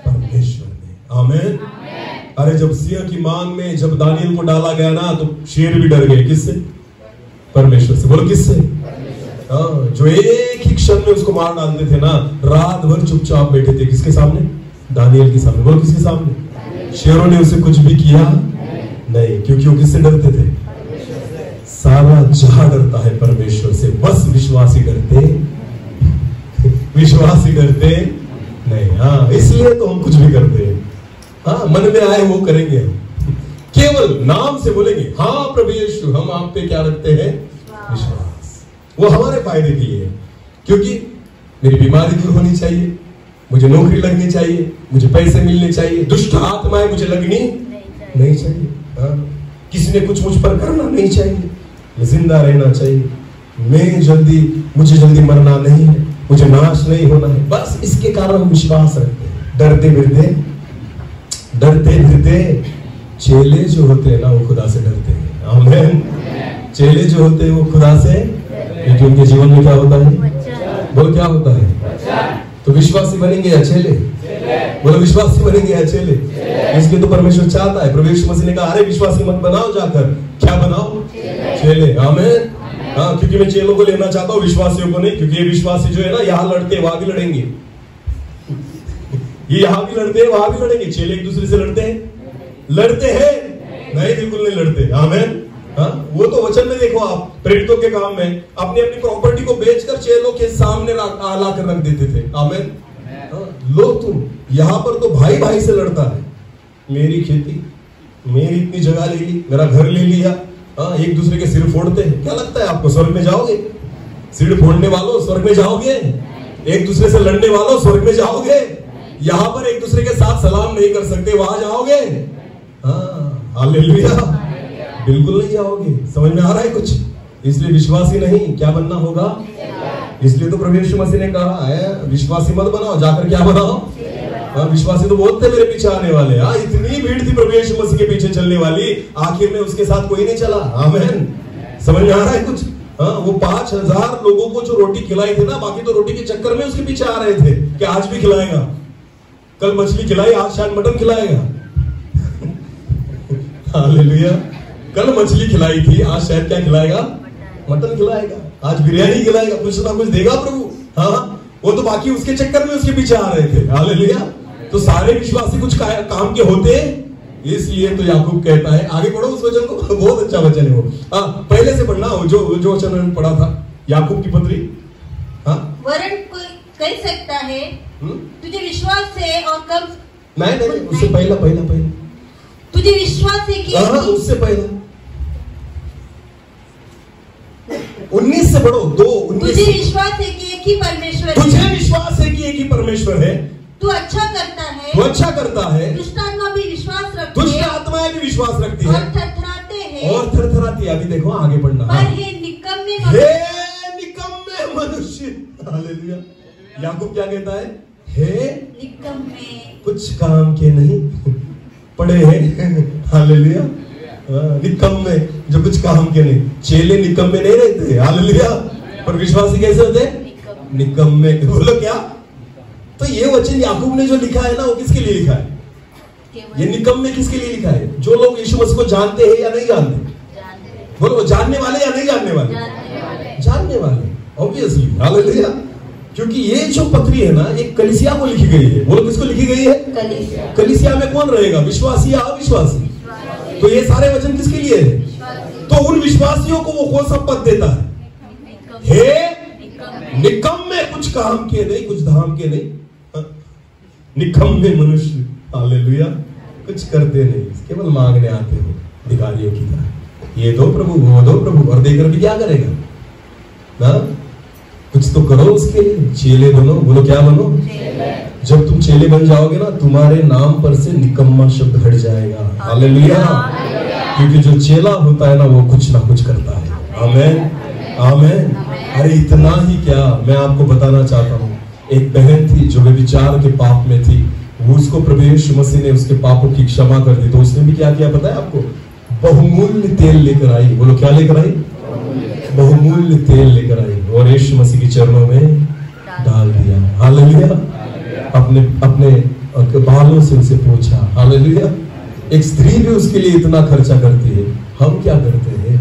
परमेश्वर ने। आमेन। अरे जब सिंह की मांग में जब दानियल को डाला गया ना, तो शेर भी डर गए। किससे? परमेश्वर से। बोलो किससे? जो एक ही क्षण में उसको मार डालते थे ना, रात भर चुपचाप बैठे थे। किसके सामने? दानियल के सामने। बोलो किसके सामने? शेरों ने उसे कुछ भी किया नहीं, क्योंकि वो किससे डरते थे? सारा जहां डरता है परमेश्वर से, बस विश्वासी डरते विश्वासी डरते नहीं। हाँ, इसलिए तो हम कुछ भी करते हैं। हाँ, मन में आए वो करेंगे, केवल नाम से बोलेंगे हाँ प्रभु यीशु, हम आप पे क्या रखते हैं? विश्वास। वो हमारे फायदे के लिए, क्योंकि मेरी बीमारी दूर होनी चाहिए, मुझे नौकरी लगनी चाहिए, मुझे पैसे मिलने चाहिए, दुष्ट आत्माएं मुझे लगनी नहीं चाहिए। हाँ, किसी ने कुछ मुझ पर करना नहीं चाहिए, मैं जिंदा रहना चाहिए, मुझे जल्दी मरना नहीं है, मुझे नाश नहीं होना है। बस इसके कारण हम विश्वास रखते हैं। डरते फिरते चेले जो होते हैं ना, वो खुदा से डरते हैं। आमीन। चेले जो होते हैं वो खुदा से, क्योंकि उनके जीवन में क्या होता है? बोलो क्या होता है? तो विश्वासी बनेंगे या चेले? बोलो विश्वासी बनेंगे या चेले? इसलिए तो परमेश्वर चाहता है, प्रभु यीशु मसीह ने कहा अरे विश्वासी मत बनाओ, जाकर क्या बनाओ? चेले। आमीन। हाँ, क्योंकि मैं चेलों को लेना चाहता हूँ, विश्वासियों को नहीं, क्योंकि ये विश्वासी जो है ना, यहाँ लड़ते वहां भी लड़ेंगे, ये यहाँ भी लड़ते हैं वहां भी लड़ेंगे। चेले एक दूसरे से लड़ते हैं? नहीं, बिल्कुल नहीं लड़ते। आमीन। हाँ, वो तो वचन में देखो आप, प्रेरितों के काम में अपनी अपनी प्रॉपर्टी को बेचकर चेलों के सामने लाकर रख देते थे। आमीन। लोग तुम यहाँ पर तो भाई भाई से लड़ता है, मेरी खेती, मेरी इतनी जगह ले ली, मेरा घर ले लिया। एक दूसरे के सिर फोड़ते हैं। क्या लगता है आपको स्वर्ग में जाओगे? सिर फोड़ने वालों स्वर्ग में जाओगे? एक दूसरे से लड़ने वालों स्वर्ग में जाओगे? यहाँ पर एक दूसरे के साथ सलाम नहीं कर सकते, वहां जाओगे? हालेलुया, बिल्कुल नहीं जाओगे। समझ में आ रहा है कुछ? इसलिए विश्वासी नहीं, क्या बनना होगा? इसलिए तो प्रभु यीशु मसीह ने कहा है विश्वासी मत बनाओ, जाकर क्या बनाओ? विश्वासी तो बहुत थे मेरे पीछे आने वाले। इतनी भीड़ थी प्रभु यीशु मसीह के पीछे चलने वाली, आखिर में उसके साथ कोई नहीं चला। आमीन। समझ में आ रहा है कुछ? वो 5000 लोगों को जो रोटी खिलाई थी ना, बाकी तो रोटी के चक्कर में उसके पीछे आ रहे थे कि आज भी खिलाएगा, कल मछली खिलाई, आज शायद मटन खिलाएगा। हालेलुया। कल मछली खिलाई थी, आज शायद क्या खिलाएगा? मटन खिलाएगा, आज बिरयानी खिलाएगा, कुछ ना कुछ देगा प्रभु। वो तो बाकी उसके चक्कर में उसके पीछे आ रहे थे। हालेलुया। तो सारे विश्वासी कुछ काम के होते, इसलिए तो याकूब कहता है, आगे पढ़ो उस वचन को, बहुत अच्छा वचन है वो। पहले से पढ़ना जो वचन मैंने पढ़ा था, याकूब की पत्री। वरन कोई कह सकता है तुझे विश्वास है और कम नहीं, उससे पहला तुझे विश्वास है कि उससे पहला 19 से पढ़ो, 2:19। तुझे विश्वास है कि एक ही परमेश्वर, तुझे विश्वास है कि एक ही परमेश्वर है, तू अच्छा करता है, दुष्ट आत्मा भी विश्वास रखती है, दुष्ट आत्माएं भी विश्वास रखती है और थरथराती है। अभी देखो आगे पढ़ना। पर हे निकम्मे मनुष्य। हालेलुया। याकूब क्या कहता है? हे निकम्मे, कुछ काम के नहीं पड़े हैं। हालेलुया। निकम्मे, जो कुछ काम के नहीं। चेले निकम्मे नहीं रहते। हालेलुया। पर विश्वासी कैसे होते? निकम्मे। बोलो क्या? तो ये वचन याकूब ने जो लिखा है ना, वो किसके लिए लिखा है? ये निकम्मे किसके लिए लिखा है? जो लोग यीशु मसीह को जानते हैं या नहीं जानते? बोलो, जानने वाले या नहीं जानने वाले? जानने वाले, ऑब्वियसली। हालेलुया। क्योंकि ये जो पत्री है ना, एक कलीसिया को लिखी गई है। बोलो, किसको लिखी गई है? कलीसिया में कौन रहेगा? विश्वासी या अविश्वासी? तो ये सारे वचन किसके लिए है? तो उन विश्वासियों को वो कौन सा पद देता है? हे निकम्मे, कुछ काम के नहीं, कुछ धाम के नहीं, निकम्मे मनुष्य। हालेलुया। कुछ करते नहीं, केवल मांगने आते हो भिखारियों की तरह। ये दो प्रभु, वो दो प्रभु, और देकर भी क्या करेगा ना? कुछ तो करो उसके लिए। चेले बनो। बोलो क्या बनो? जब तुम चेले बन जाओगे ना, तुम्हारे नाम पर से निकम्मा शब्द हट जाएगा। हालेलुया। क्योंकि जो चेला होता है ना, वो कुछ ना कुछ करता है। आमीन, आमीन। अरे इतना ही क्या, मैं आपको बताना चाहता हूँ, एक बहन थी जो व्यभिचार के पाप में थी, वो उसको प्रभु यीशु मसीह ने उसके पापों की क्षमा कर दी। तो उसने भी क्या किया पता है आपको? बहुमूल्य तेल लेकर आई। बोलो क्या लेकर आई? बहुमूल्य तेल लेकर आई और यीशु मसीह के चरणों में डाल दिया। हालेलुया। अपने बालों से उसे पूछा। हालेलुया। एक स्त्री भी उसके लिए इतना खर्चा करती है, हम क्या करते हैं?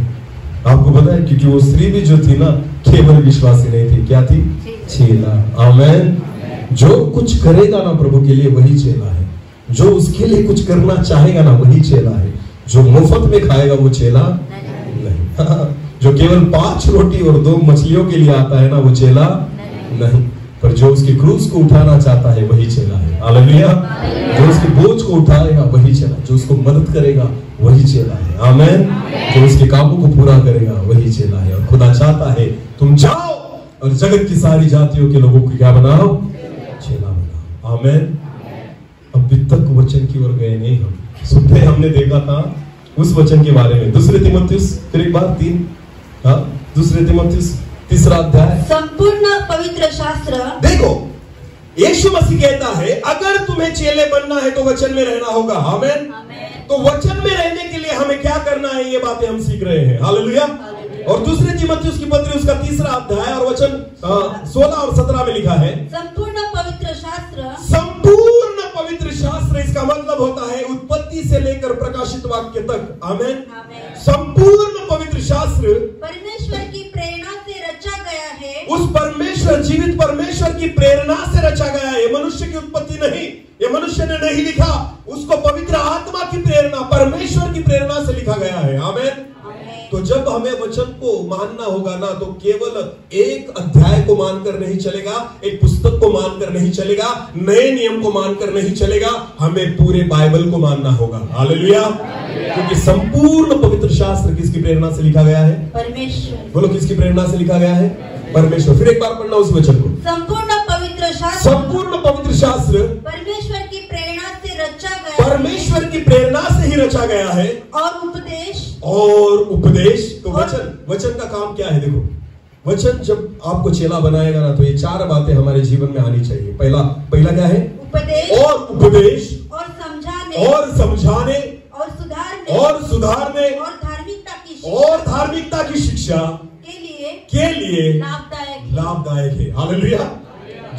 आपको पता है? क्योंकि वो स्त्री भी जो थी ना, केवल विश्वासी नहीं थी, क्या थी? चेला। आमीन। जो कुछ करेगा ना प्रभु के लिए, वही चेला है। जो उसके लिए कुछ करना चाहेगा ना, वही चेला है। जो मुफ्त में खाएगा वो चेला नहीं। जो केवल 5 रोटी और 2 मछलियों के लिए आता है ना, वो चेला नहीं। पर जो उसके क्रूज को उठाना चाहता है, वही चेला है। हालेलुया। जो उसके बोझ को उठाएगा, वही चेला। जो उसको मदद करेगा, वही चेला है। आमीन। जो उसके कामों को पूरा करेगा, वही चेला है। और खुदा चाहता है तुम जाओ और जगत की सारी जातियों के लोगों को क्या बनाओ? चेला बनाओ। आमीन। अभी तक वचन की ओर गए नहीं हम। सुबह हमने देखा था उस वचन के बारे में, 2 तीमुथियुस, फिर एक बार 3, 2 तीमुथियुस 3 अध्याय। संपूर्ण पवित्र शास्त्र। देखो, यीशु मसीह कहता है अगर तुम्हें चेले बनना है तो वचन में रहना होगा। आमीन। तो वचन में रहने के लिए हमें क्या करना है, ये बातें हम सीख रहे हैं। हालेलुया। और 2 तीमुथियुस की पत्री उसका 3 अध्याय और वचन 16 और 17 में लिखा है संपूर्ण पवित्र शास्त्र। संपूर्ण पवित्र शास्त्र, इसका मतलब होता है उत्पत्ति से लेकर प्रकाशित वाक्य तक। आमीन। संपूर्ण पवित्र शास्त्र परमेश्वर की प्रेरणा से रचा गया है। उस परमेश्वर, जीवित परमेश्वर की प्रेरणा से रचा गया है। मनुष्य की उत्पत्ति नहीं, ये मनुष्य ने नहीं लिखा, उसको पवित्र आत्मा की प्रेरणा, परमेश्वर की प्रेरणा से लिखा गया है। आमीन। तो जब हमें वचन को मानना होगा ना, तो केवल एक अध्याय को मानकर नहीं चलेगा, एक पुस्तक को मानकर नहीं चलेगा, नए नियम को मानकर नहीं चलेगा, हमें पूरे बाइबल को मानना होगा। हालेलुया। क्योंकि संपूर्ण पवित्र शास्त्र किसकी प्रेरणा से लिखा गया है? परमेश्वर। बोलो, किसकी प्रेरणा से लिखा गया है? परमेश्वर। फिर एक बार पढ़ना उस वचन को। संपूर्ण पवित्र शास्त्र, संपूर्ण पवित्र शास्त्र परमेश्वर की प्रेरणा से रचा गया, परमेश्वर की प्रेरणा से ही रचा गया है। और उपदेश तो वचन का काम क्या है? देखो, वचन जब आपको चेला बनाएगा ना, तो ये 4 बातें हमारे जीवन में आनी चाहिए। पहला क्या है? उपदेश और समझाने और सुधारने और धार्मिकता की शिक्षा के लिए लाभदायक है। हालेलुया।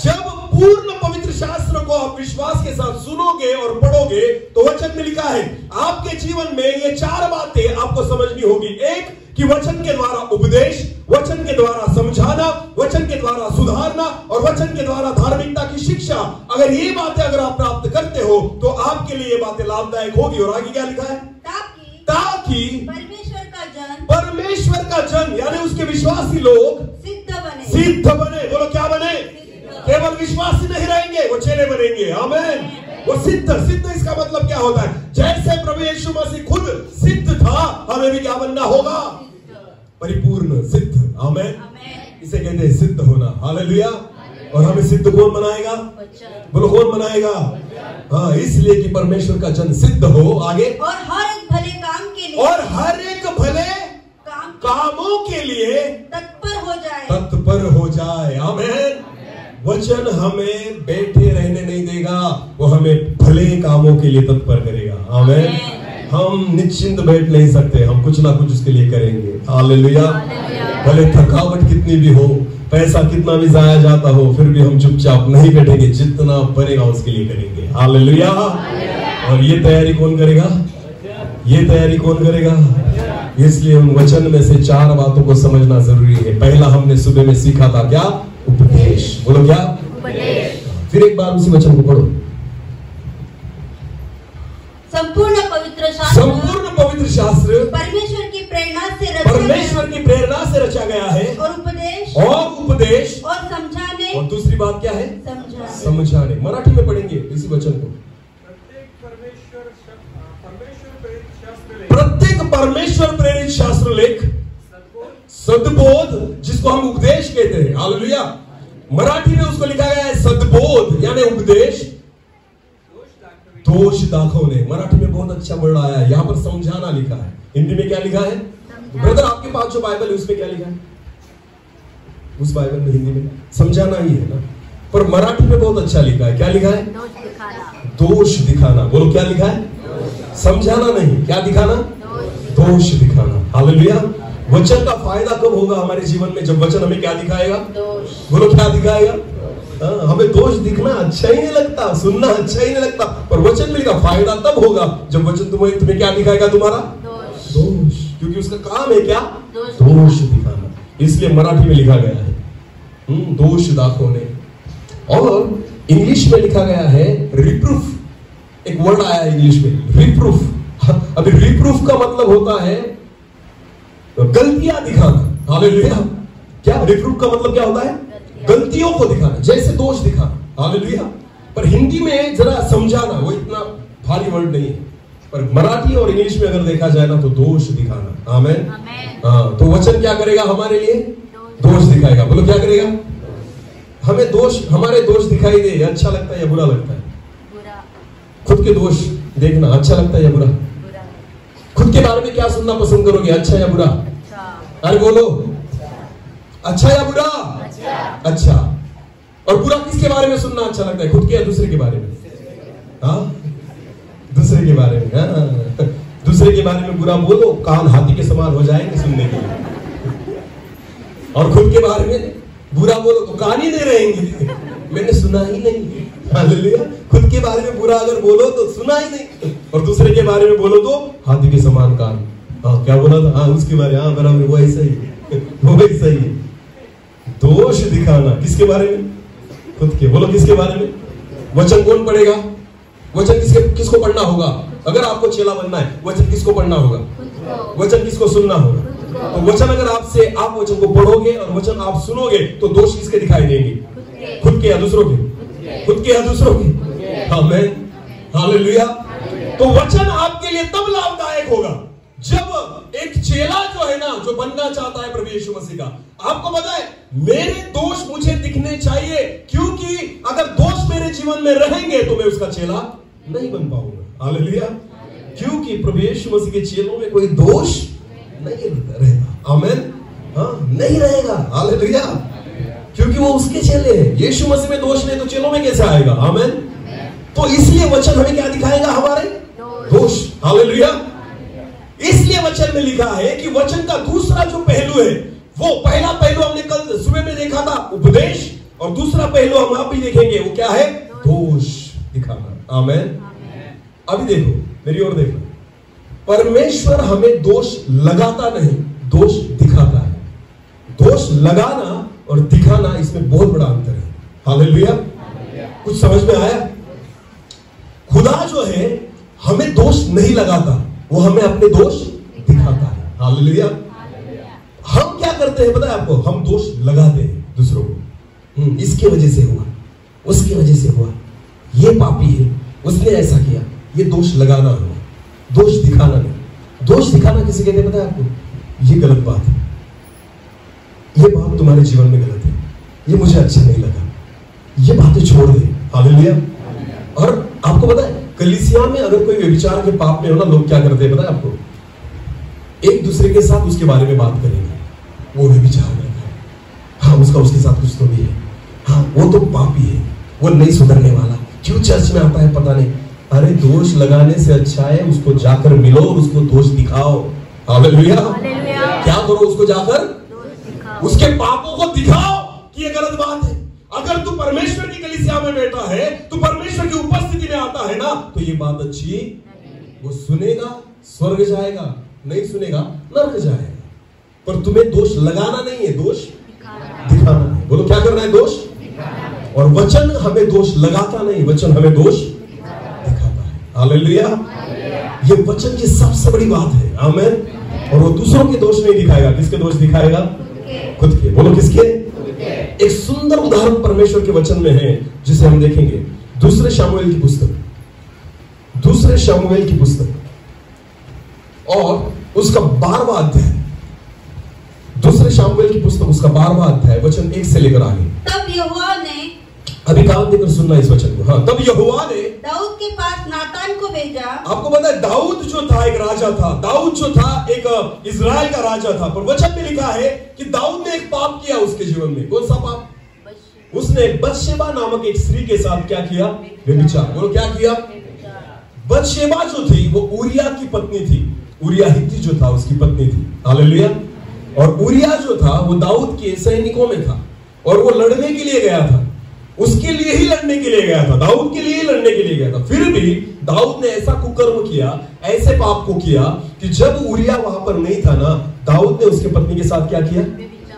जब पूर्ण पवित्र शास्त्र को आप विश्वास के साथ सुनोगे और पढ़ोगे, तो वचन में लिखा है आपके जीवन में ये 4 बातें आपको समझनी होगी। एक, कि वचन के द्वारा उपदेश, वचन के द्वारा समझाना, वचन के द्वारा सुधारना और वचन के द्वारा धार्मिकता की शिक्षा। अगर ये बातें अगर आप प्राप्त करते हो, तो आपके लिए ये बातें लाभदायक होगी। और आगे क्या लिखा है? ताकि परमेश्वर का जन यानी उसके विश्वासी लोग सिद्ध बने। बोलो, क्या बने? केवल विश्वासी नहीं रहेंगे, वो चेले बनेंगे। आमीन। वो सिद्ध इसका मतलब क्या होता है? जैसे प्रभु यीशु मसीह खुद सिद्ध था, हमें भी क्या बनना होगा? परिपूर्ण सिद्ध। आमीन। इसे कहते हैं सिद्ध होना। हालेलुया। और हमें सिद्ध कौन बनाएगा? बोलो, कौन बनाएगा? हाँ, इसलिए कि परमेश्वर का जन सिद्ध हो। आगे, और हर एक भले कामों के लिए तत्पर हो जाए। आमीन। वचन हमें बैठे रहने नहीं देगा, वो हमें भले कामों के लिए तत्पर करेगा। आमीन। हम निश्चिंत बैठ नहीं सकते, हम कुछ ना कुछ उसके लिए करेंगे। हालेलुया। भले थकावट कितनी भी हो, पैसा कितना भी जाया जाता हो, फिर भी हम चुपचाप नहीं बैठेंगे, जितना पड़ेगा उसके लिए करेंगे। हालेलुया। और ये तैयारी कौन करेगा? इसलिए हम वचन में से 4 बातों को समझना जरूरी है। पहला हमने सुबह में सीखा था क्या? उपदेश। बोलो, क्या? उपदेश। फिर एक बार उसी वचन को पढ़ो। संपूर्ण पवित्र शास्त्र परमेश्वर की प्रेरणा से रचा गया है। और उपदेश और समझाने। और दूसरी बात क्या है? समझाने। मराठी में पढ़ेंगे इसी वचन को। प्रत्येक परमेश्वर प्रेरित शास्त्र लेख, सद्बोध, जिसको हम उपदेश कहते हैं। हालेलुया। मराठी में उसको लिखा गया है सद्बोध यानी उपदेश, दोष दाखवणे। मराठी में बहुत अच्छा वर्ड आया है, यहाँ पर समझाना लिखा है। हिंदी में क्या लिखा है? ब्रदर, आपके पास जो बाइबल है उसमें क्या लिखा है? उस बाइबल में हिंदी में समझाना ही है ना, पर मराठी में बहुत अच्छा लिखा है। क्या लिखा है? दोष दिखाना। बोलो, क्या लिखा है? समझाना नहीं, क्या दिखाना? दोष दिखाना। हालेलुया। वचन का फायदा कब होगा हमारे जीवन में? जब वचन हमें क्या दिखाएगा? बोलो, क्या दिखाएगा? हमें दोष दिखना अच्छा ही नहीं लगता, सुनना अच्छा ही नहीं लगता, पर वचन मिलेगा फायदा तब होगा जब वचन तुम्हें क्या दिखाएगा? तुम्हारा दोष। क्योंकि उसका काम है क्या? दोष दिखाना। इसलिए मराठी में लिखा गया है दोष दाखवणे। और इंग्लिश में लिखा गया है रिप्रूफ। एक वर्ड आया इंग्लिश में, रिप्रूफ। अभी रिप्रूफ का मतलब होता है गलतियां दिखाना। हालेलुया। क्या रिप्रूफ का मतलब क्या होता है? गलतियों को दिखाना, जैसे दोष दिखाना। हालेलुया। पर हिंदी में जरा समझाना, वो इतना भारी वर्ड नहीं है, पर मराठी और इंग्लिश में अगर देखा जाए ना, तो दोष दिखाना। आमीन। हाँ, तो वचन क्या करेगा हमारे लिए? दोष दिखाएगा। बोलो, क्या करेगा? हमें दोष, हमारे दोष दिखाई दे, अच्छा लगता है या बुरा लगता है? खुद के दोष देखना अच्छा लगता है या बुरा? खुद के बारे में क्या सुनना पसंद करोगे, अच्छा या बुरा? अरे बोलो, अच्छा या बुरा? अच्छा। और बुरा किसके बारे में सुनना अच्छा लगता है, खुद के या दूसरे के बारे में? हाँ, दूसरे के बारे में। हाँ, दूसरे के बारे में बुरा बोलो, कान हाथी के समान हो जाएंगे सुनने के लिए। और खुद के बारे में बुरा बोलो तो कान ही नहीं रहेंगे, मैंने सुना ही नहीं। हालेलुया। खुद के बारे में बुरा अगर बोलो तो सुना ही नहीं, और दूसरे के बारे में बोलो तो हाथी के समान कान। हाँ, क्या बोला था? हाँ, उसके बारे में, हाँ बराबर, वो ऐसा ही, वो ऐसा ही। दोष दिखाना किसके बारे में? खुद के। बोलो, किसके बारे में? वचन कौन पढ़ेगा? वचन किसको पढ़ना होगा? अगर आपको चेला बनना है, वचन किसको पढ़ना होगा? वचन किसको सुनना होगा? तो वचन अगर आपसे, आप वचन को पढ़ोगे और वचन आप सुनोगे तो दोष किसके दिखाई देंगे? खुद के या दूसरों के? खुद के या दूसरों के? आमीन, हालेलुया। तो वचन आपके लिए तब लाभदायक होगा जब एक चेला जो है ना, जो बनना चाहता है प्रभु यीशु मसीह का, आपको पता है मेरे दोष मुझे दिखने चाहिए, क्योंकि अगर दोष मेरे जीवन में रहेंगे तो मैं उसका चेला नहीं बन पाऊंगा। हालेलुया। क्योंकि प्रभु यीशु मसीह के चेलों में कोई दोष नहीं रहता। आमीन, हाँ, नहीं रहेगा। हालेलुया। क्योंकि वो उसके चेले हैं। यीशु मसीह में दोष नहीं तो चेलों में कैसे आएगा? आमीन। तो इसलिए वचन हमें क्या दिखाएगा? हमारे दोष। हालेलुया। इसलिए वचन में लिखा है कि वचन का दूसरा जो पहलू है, वो पहला पहलू हमने कल सुबह में देखा था, उपदेश, और दूसरा पहलू हम आप भी देखेंगे, वो क्या है? दोष दिखाना। आमीन। अभी देखो, मेरी ओर देखो, परमेश्वर हमें दोष लगाता नहीं, दोष दिखाता है। दोष लगाना और दिखाना, इसमें बहुत बड़ा अंतर है। हालेलुया। कुछ समझ में आया? खुदा जो है हमें दोष नहीं लगाता, वो हमें अपने दोष दिखाता है। हालेलुया। हम क्या करते हैं पता है आपको? हम दोष लगाते हैं दूसरों को। इसके वजह से हुआ, उसकी वजह से हुआ, ये पापी है, उसने ऐसा किया। ये दोष लगाना हुआ, दोष दिखाना नहीं। दोष दिखाना किसे कहते हैं पता है आपको? ये गलत बात है, ये बात तुम्हारे जीवन में गलत है, ये मुझे अच्छा नहीं लगा, ये बातें छोड़ दे। हालेलुया। और आपको पता है कलीसिया में अगर कोई व्यभिचार के पाप में हो ना, लोग क्या करते हैं पता है आपको? एक दूसरे के साथ उसके बारे में बात करेंगे, वो व्यभिचार करता है, हाँ उसका उसके साथ कुछ तो भी है, हाँ वो तो पापी है, वो नहीं सुधरने वाला, क्यों चर्च में आता है पता नहीं। अरे दोष लगाने से अच्छा है उसको जाकर मिलो और उसको दोष दिखाओ। हालेलुया। क्या करो? उसको जाकर उसके पापों को दिखाओ कि ये गलत बात है। अगर तू परमेश्वर की कलीसिया में बैठा है, तू परमेश्वर की उपस्थिति में आता है ना, तो ये बात अच्छी, वो सुनेगा स्वर्ग जाएगा, नहीं सुनेगा नरक जाएगा। पर तुम्हें दोष लगाना नहीं है, दोष दिखाना है। बोलो क्या करना है? दोष। और वचन हमें दोष लगाता नहीं, वचन हमें दोष दिखाता है। हालेलुया। ये वचन की सबसे बड़ी बात है। आमीन। और वो दूसरों के दोष नहीं दिखाएगा, किसके दोष दिखाएगा? खुद के। बोलो किसके? एक सुंदर उदाहरण परमेश्वर के वचन में है जिसे हम देखेंगे। दूसरे शमूएल की पुस्तक, दूसरे शमूएल की पुस्तक और उसका 12वां अध्याय, दूसरे शमूएल की पुस्तक उसका 12वां अध्याय, वचन 1 से लेकर आगे। तब यहोवा ने, अभी कान देकर सुनना इस वचन को। हाँ, तब यहोवा ने दाऊद के पास नातान को भेजा। आपको पता है दाऊद जो था एक राजा था, दाऊद जो था एक इजराइल का राजा था, पर वचन में लिखा है कि दाऊद ने एक पाप किया उसके जीवन में। कौन सा पाप? उसने बतशेबा नामक एक स्त्री के साथ क्या किया? व्यभिचार। बोलो क्या किया? बतशेबा जो थी वो उरिया की पत्नी थी, उरिया हित्ती जो था उसकी पत्नी थी। हालेलुया। और उरिया जो था वो दाऊद के सैनिकों में था और वो लड़ने के लिए गया था, उसके लिए ही लड़ने के लिए गया था, दाऊद के लिए ही लड़ने के लिए गया था। फिर भी दाऊद ने ऐसा कुकर्म किया, ऐसे पाप को किया कि जब उरिया वहां पर नहीं था ना, दाऊद ने उसके पत्नी के साथ क्या किया?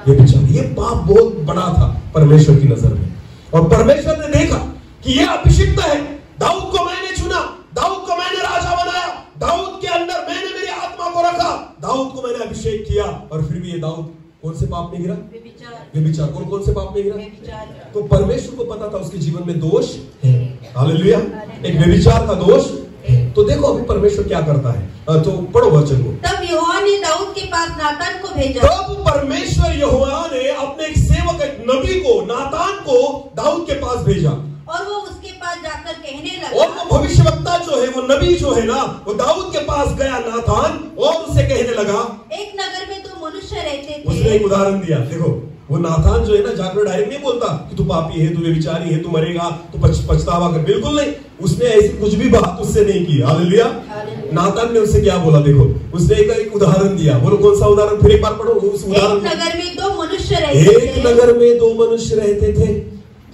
व्यभिचार। ये पाप बहुत बड़ा था परमेश्वर की नजर में, और परमेश्वर ने देखा कि यह अभिषिक्त है, दाऊद को मैंने चुना, दाऊद को मैंने राजा बनाया, दाऊद के अंदर मैंने मेरी आत्मा को रखा, दाऊद को मैंने अभिषेक किया, और फिर भी ये दाऊद कौन से पाप में गिरा? व्यभिचार। कौन से पाप में गिरा? तो परमेश्वर को पता था उसके जीवन में दोष है। हालेलुया। एक व्यभिचार का दोष है। तो देखो अभी परमेश्वर क्या करता है, तो पढ़ो वचन को। तब यहोवा ने दाऊद के पास नातान को भेजा। तब परमेश्वर यहोवा ने अपने एक सेवक, एक नबी को, नातान को दाऊद के पास भेजा, और वो उसके पास जाकर कहने लगा, और वो भविष्यवक्ता जो है, वो नबी जो है ना, वो दाऊद के पास गया नातान, और उसे कहने लगा, एक नगर में दो मनुष्य रहते थे। उसने एक उदाहरण दिया। देखो वो नातान जो है ना, जाकर डायरेक्ट नहीं बोलता कि तू पापी है, तू व्यभिचारी है, तू मरेगा, तू पछतावा कर, बिल्कुल नहीं। उसने ऐसी कुछ भी बात उससे नहीं की। हालेलुया। नातान ने उससे क्या बोला? देखो उसने एक उदाहरण दिया। बोलो कौन सा उदाहरण? फिर एक बार पढ़ो उस उदाहरण। एक नगर में दो मनुष्य रहते थे। एक नगर में दो मनुष्य रहते थे,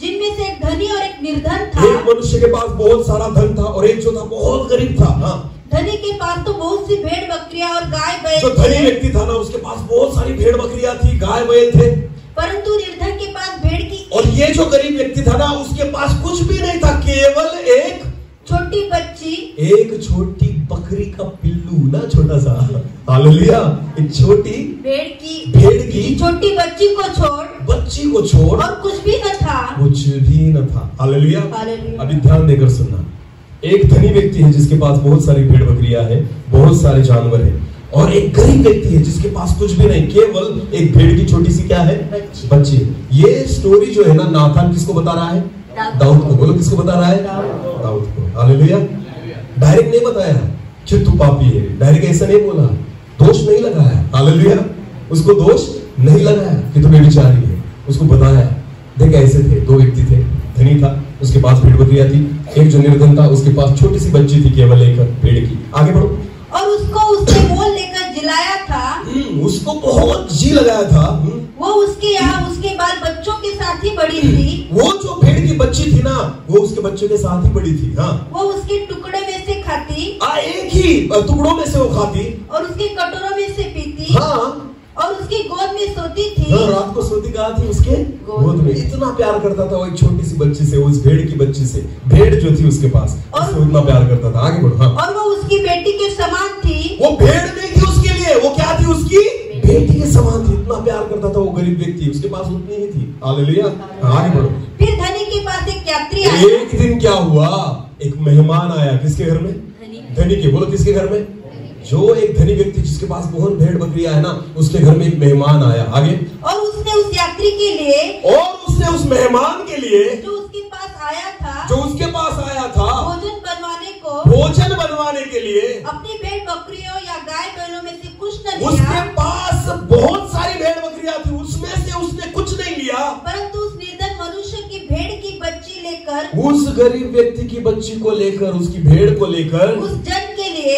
जिनमें से एक धनी और एक निर्धन था। एक मनुष्य के पास बहुत सारा धन था और एक जो था बहुत गरीब था। हाँ, धनी के पास तो बहुत सी भेड़ बकरियां और गाय बैल। जो धनी व्यक्ति था ना, उसके पास बहुत सारी भेड़ बकरियां थी, गाय बैल थे, परंतु निर्धन के पास भेड़ की। और ये जो गरीब व्यक्ति था ना, उसके पास कुछ भी नहीं था, केवल एक छोटी बच्ची, एक छोटी बकरी का पिल्लू उल्लू ना, छोटा सा, हालेलुया, एक छोटी भेड़ की छोटी बच्ची को छोड़ और कुछ भी न था, हालेलुया। अभी ध्यान देकर सुनना, एक धनी व्यक्ति है जिसके पास बहुत सारी भेड़ बकरियां हैं, बहुत सारे जानवर हैं, और एक गरीब व्यक्ति है जिसके पास कुछ भी नहीं, केवल एक भेड़ की छोटी सी क्या है, बच्ची। ये स्टोरी जो है ना, नाथान किसको बता रहा है, दाऊद को। बोलो किसको बता रहा है, दाऊद को, हालेलुया। डायरेक्ट नहीं बताया कि तू पापी है, डायरेक्ट ऐसा नहीं बोला, दोष नहीं लगाया, हालेलुया। उसको दोष नहीं लगाया कि तू बेविचारी है, उसको बताया देख ऐसे थे, दो व्यक्ति थे, धनी था उसके पास भेड़ बकरियां थी, एक जो निर्धन था उसके पास छोटी सी बच्ची थी केवल एक भेड़ की। आगे बढ़ो। और उसको उसने मोल लेकर जिलाया था, उसको बहुत जी लगाया था, वो उसके यहाँ उसके बाल बच्चों के साथ ही बड़ी थी, वो जो भेड़ की बच्ची थी ना, वो उसके बच्चों के साथ ही बड़ी थी, हाँ। वो उसके टुकड़े में से खाती, एक ही टुकड़ों में से वो खाती, और उसके कटोरों में से पीती, हाँ, और उसकी गोद में सोती थी, रात को सोती कहाँ थी, उसके गोद में। इतना प्यार करता था वो एक छोटी सी बच्ची से, उस भेड़ की बच्ची से, भेड़ जो थी उसके पास, उससे उतना प्यार करता था। आगे बढ़ो। हाँ। और वो उसकी बेटी के समान थी, वो भेड़ नहीं थी उसके लिए, वो क्या थी, उसकी बेटी के समान थी, इतना प्यार करता था वो गरीब व्यक्ति, उसके पास उतनी ही थी, हालेलुया। आगे बढ़ो। फिर धनी के पास एक यात्री आया। एक दिन क्या हुआ, एक मेहमान आया, किसके घर में, धनी के। बोलो किसके घर में, जो एक धनी व्यक्ति जिसके पास बहुत भेड़ बकरियां है ना, उसके घर में एक मेहमान आया। आगे। और उसने उस यात्री के लिए, और उसने उस मेहमान के लिए, जो उसके पास आया था, भोजन बनवाने के लिए अपनी भेड़ बकरियों या गाय बैलों में से कुछ न लिया। उसके पास बहुत सारी भेड़ बकरियां थी, उसमें से उसने कुछ नहीं लिया, परंतु उस निर्धन मनुष्य की भेड़ की बच्ची लेकर, उस गरीब व्यक्ति की बच्ची को लेकर, उसकी भेड़ को लेकर, उस जन के लिए,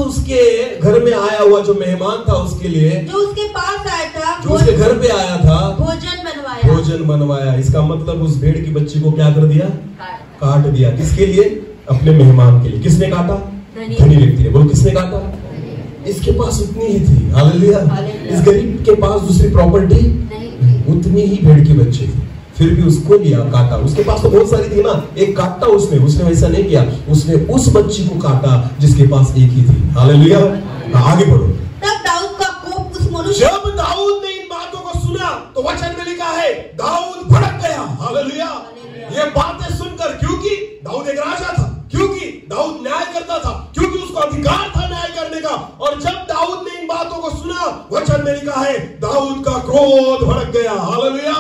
उसके घर में आया हुआ जो मेहमान था उसके लिए, जो उसके पास आया था, जो उसके घर पे आया था, भोजन बनवाया। इसका मतलब उस भेड़ की बच्ची को क्या कर दिया, काट दिया। किसके लिए, अपने मेहमान के लिए। किसने काटा, धनी व्यक्ति ने। बोलो किसने काटा, इसके पास उतनी ही थी, हालेलुया। इस गरीब के पास दूसरी प्रॉपर्टी उतनी ही भेड़ की बच्ची थी, फिर भी उसको लिया, काटा। उसके पास तो बहुत सारी थी ना, एक काटा उसने वैसा नहीं किया, उसने उस बच्ची को काटा जिसके पास एक ही थी, हालेलुया। आगे बढ़ो। तब दाऊद का कोप उस मनुष्य, जब दाऊद ने इन बातों को सुना तो वचन में लिखा है दाऊद भड़क गया, हालेलुया। ये बातें सुनकर, क्योंकि दाऊद एक राजा था, क्योंकि दाऊद न्याय करता था, क्योंकि उसको अधिकार था न्याय करने का, और जब दाऊद ने इन बातों को सुना, वचन में लिखा है दाऊद का क्रोध भड़क गया, हालेलुया।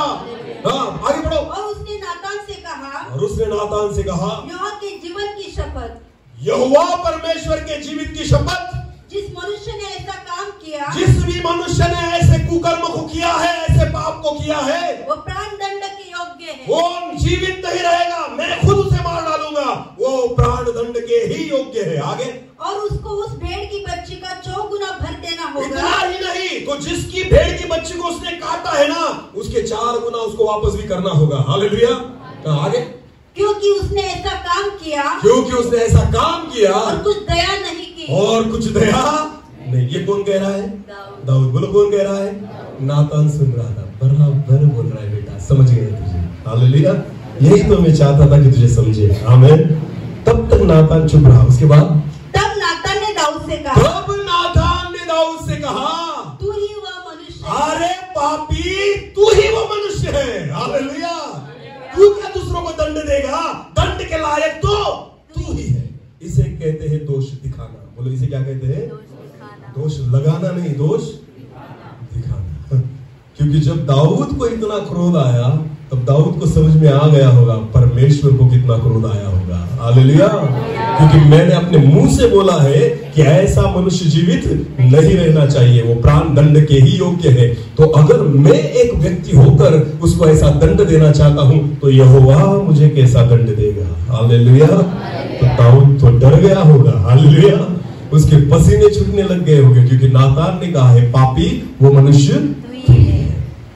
हाँ, आगे बढ़ो। और उसने नातान से कहा, यहोवा के जीवन की शपथ, यहोवा परमेश्वर के जीवित की शपथ, जिस मनुष्य ने ऐसा काम किया, जिस भी मनुष्य ने ऐसे कुकर्म को किया है, ऐसे पाप को किया है, वो प्राण दंड के योग्य है। वो जीवित नहीं रहेगा, मैं खुद उसे मार डालूंगा, वो प्राण दंड के ही योग्य है। आगे। और उसको उस भेड़ की बच्ची का 4 गुना भर देना होगा। इतना ही नहीं, तो जिसकी भेड़ की बच्ची को उसने काटा है ना, उसके 4 गुना उसको वापस भी करना होगा, हालेलुया। आगे। क्योंकि उसने ऐसा काम किया, और कुछ दया नहीं की, नहीं। ये कौन कह रहा है, दाऊद। बोलो कौन कह रहा है, नातान सुन रहा था, बराबर बोल रहा है बेटा, समझ गए तुझे, हालेलुया। यही तो मैं चाहता था कि तुझे समझे, आमीन। तब तक नातान चुप रहा। उसके बाद तब नातान ने दाऊद से कहा, तू ही वह मनुष्य है। अरे पापी, तू ही वो मनुष्य है, हालेलुया। तू क्या दूसरों को दंड देगा, दंड के लायक तो तू ही है। इसे कहते हैं दोष दिखाना। बोलो इसे क्या कहते हैं, दोष लगाना नहीं, दोष दिखाना। क्योंकि जब दाऊद को इतना क्रोध आया, तब दाऊद को समझ में आ गया होगा परमेश्वर को कितना क्रोध आया होगा, हालेलुया। क्योंकि मैंने अपने मुंह से बोला है कि ऐसा मनुष्य जीवित नहीं रहना चाहिए, वो प्राण दंड के ही योग्य है। तो अगर मैं एक व्यक्ति होकर उसको ऐसा दंड देना चाहता हूं, तो यहोवा मुझे कैसा दंड देगा, हालेलुया। तो दाऊद तो डर गया होगा, हालेलुया। उसके पसीने छूटने लग गए होंगे, क्योंकि नातान ने कहा है पापी वो मनुष्य तू ही है।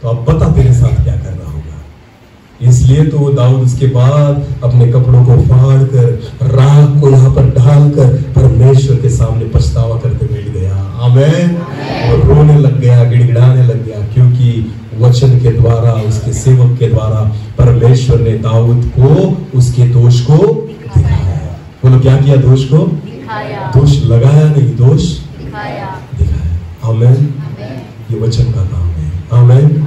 तो अब बता तेरे साथ क्या करना होगा। इसलिए तो दाऊद उसके बाद अपने कपड़ों को फाड़ कर, राख को यहाँ पर डालकर परमेश्वर के सामने पछतावा करते बैठ गया, आमीन। और रोने लग गया, गिड़गिड़ाने लग गया, क्योंकि वचन के द्वारा, उसके सेवक के द्वारा परमेश्वर ने दाऊद को उसके दोष को दिखाया। बोलो क्या किया, दोष को दोष लगाया नहीं, दोष दिखाया। आमेन। ये वचन का काम है। आमेन।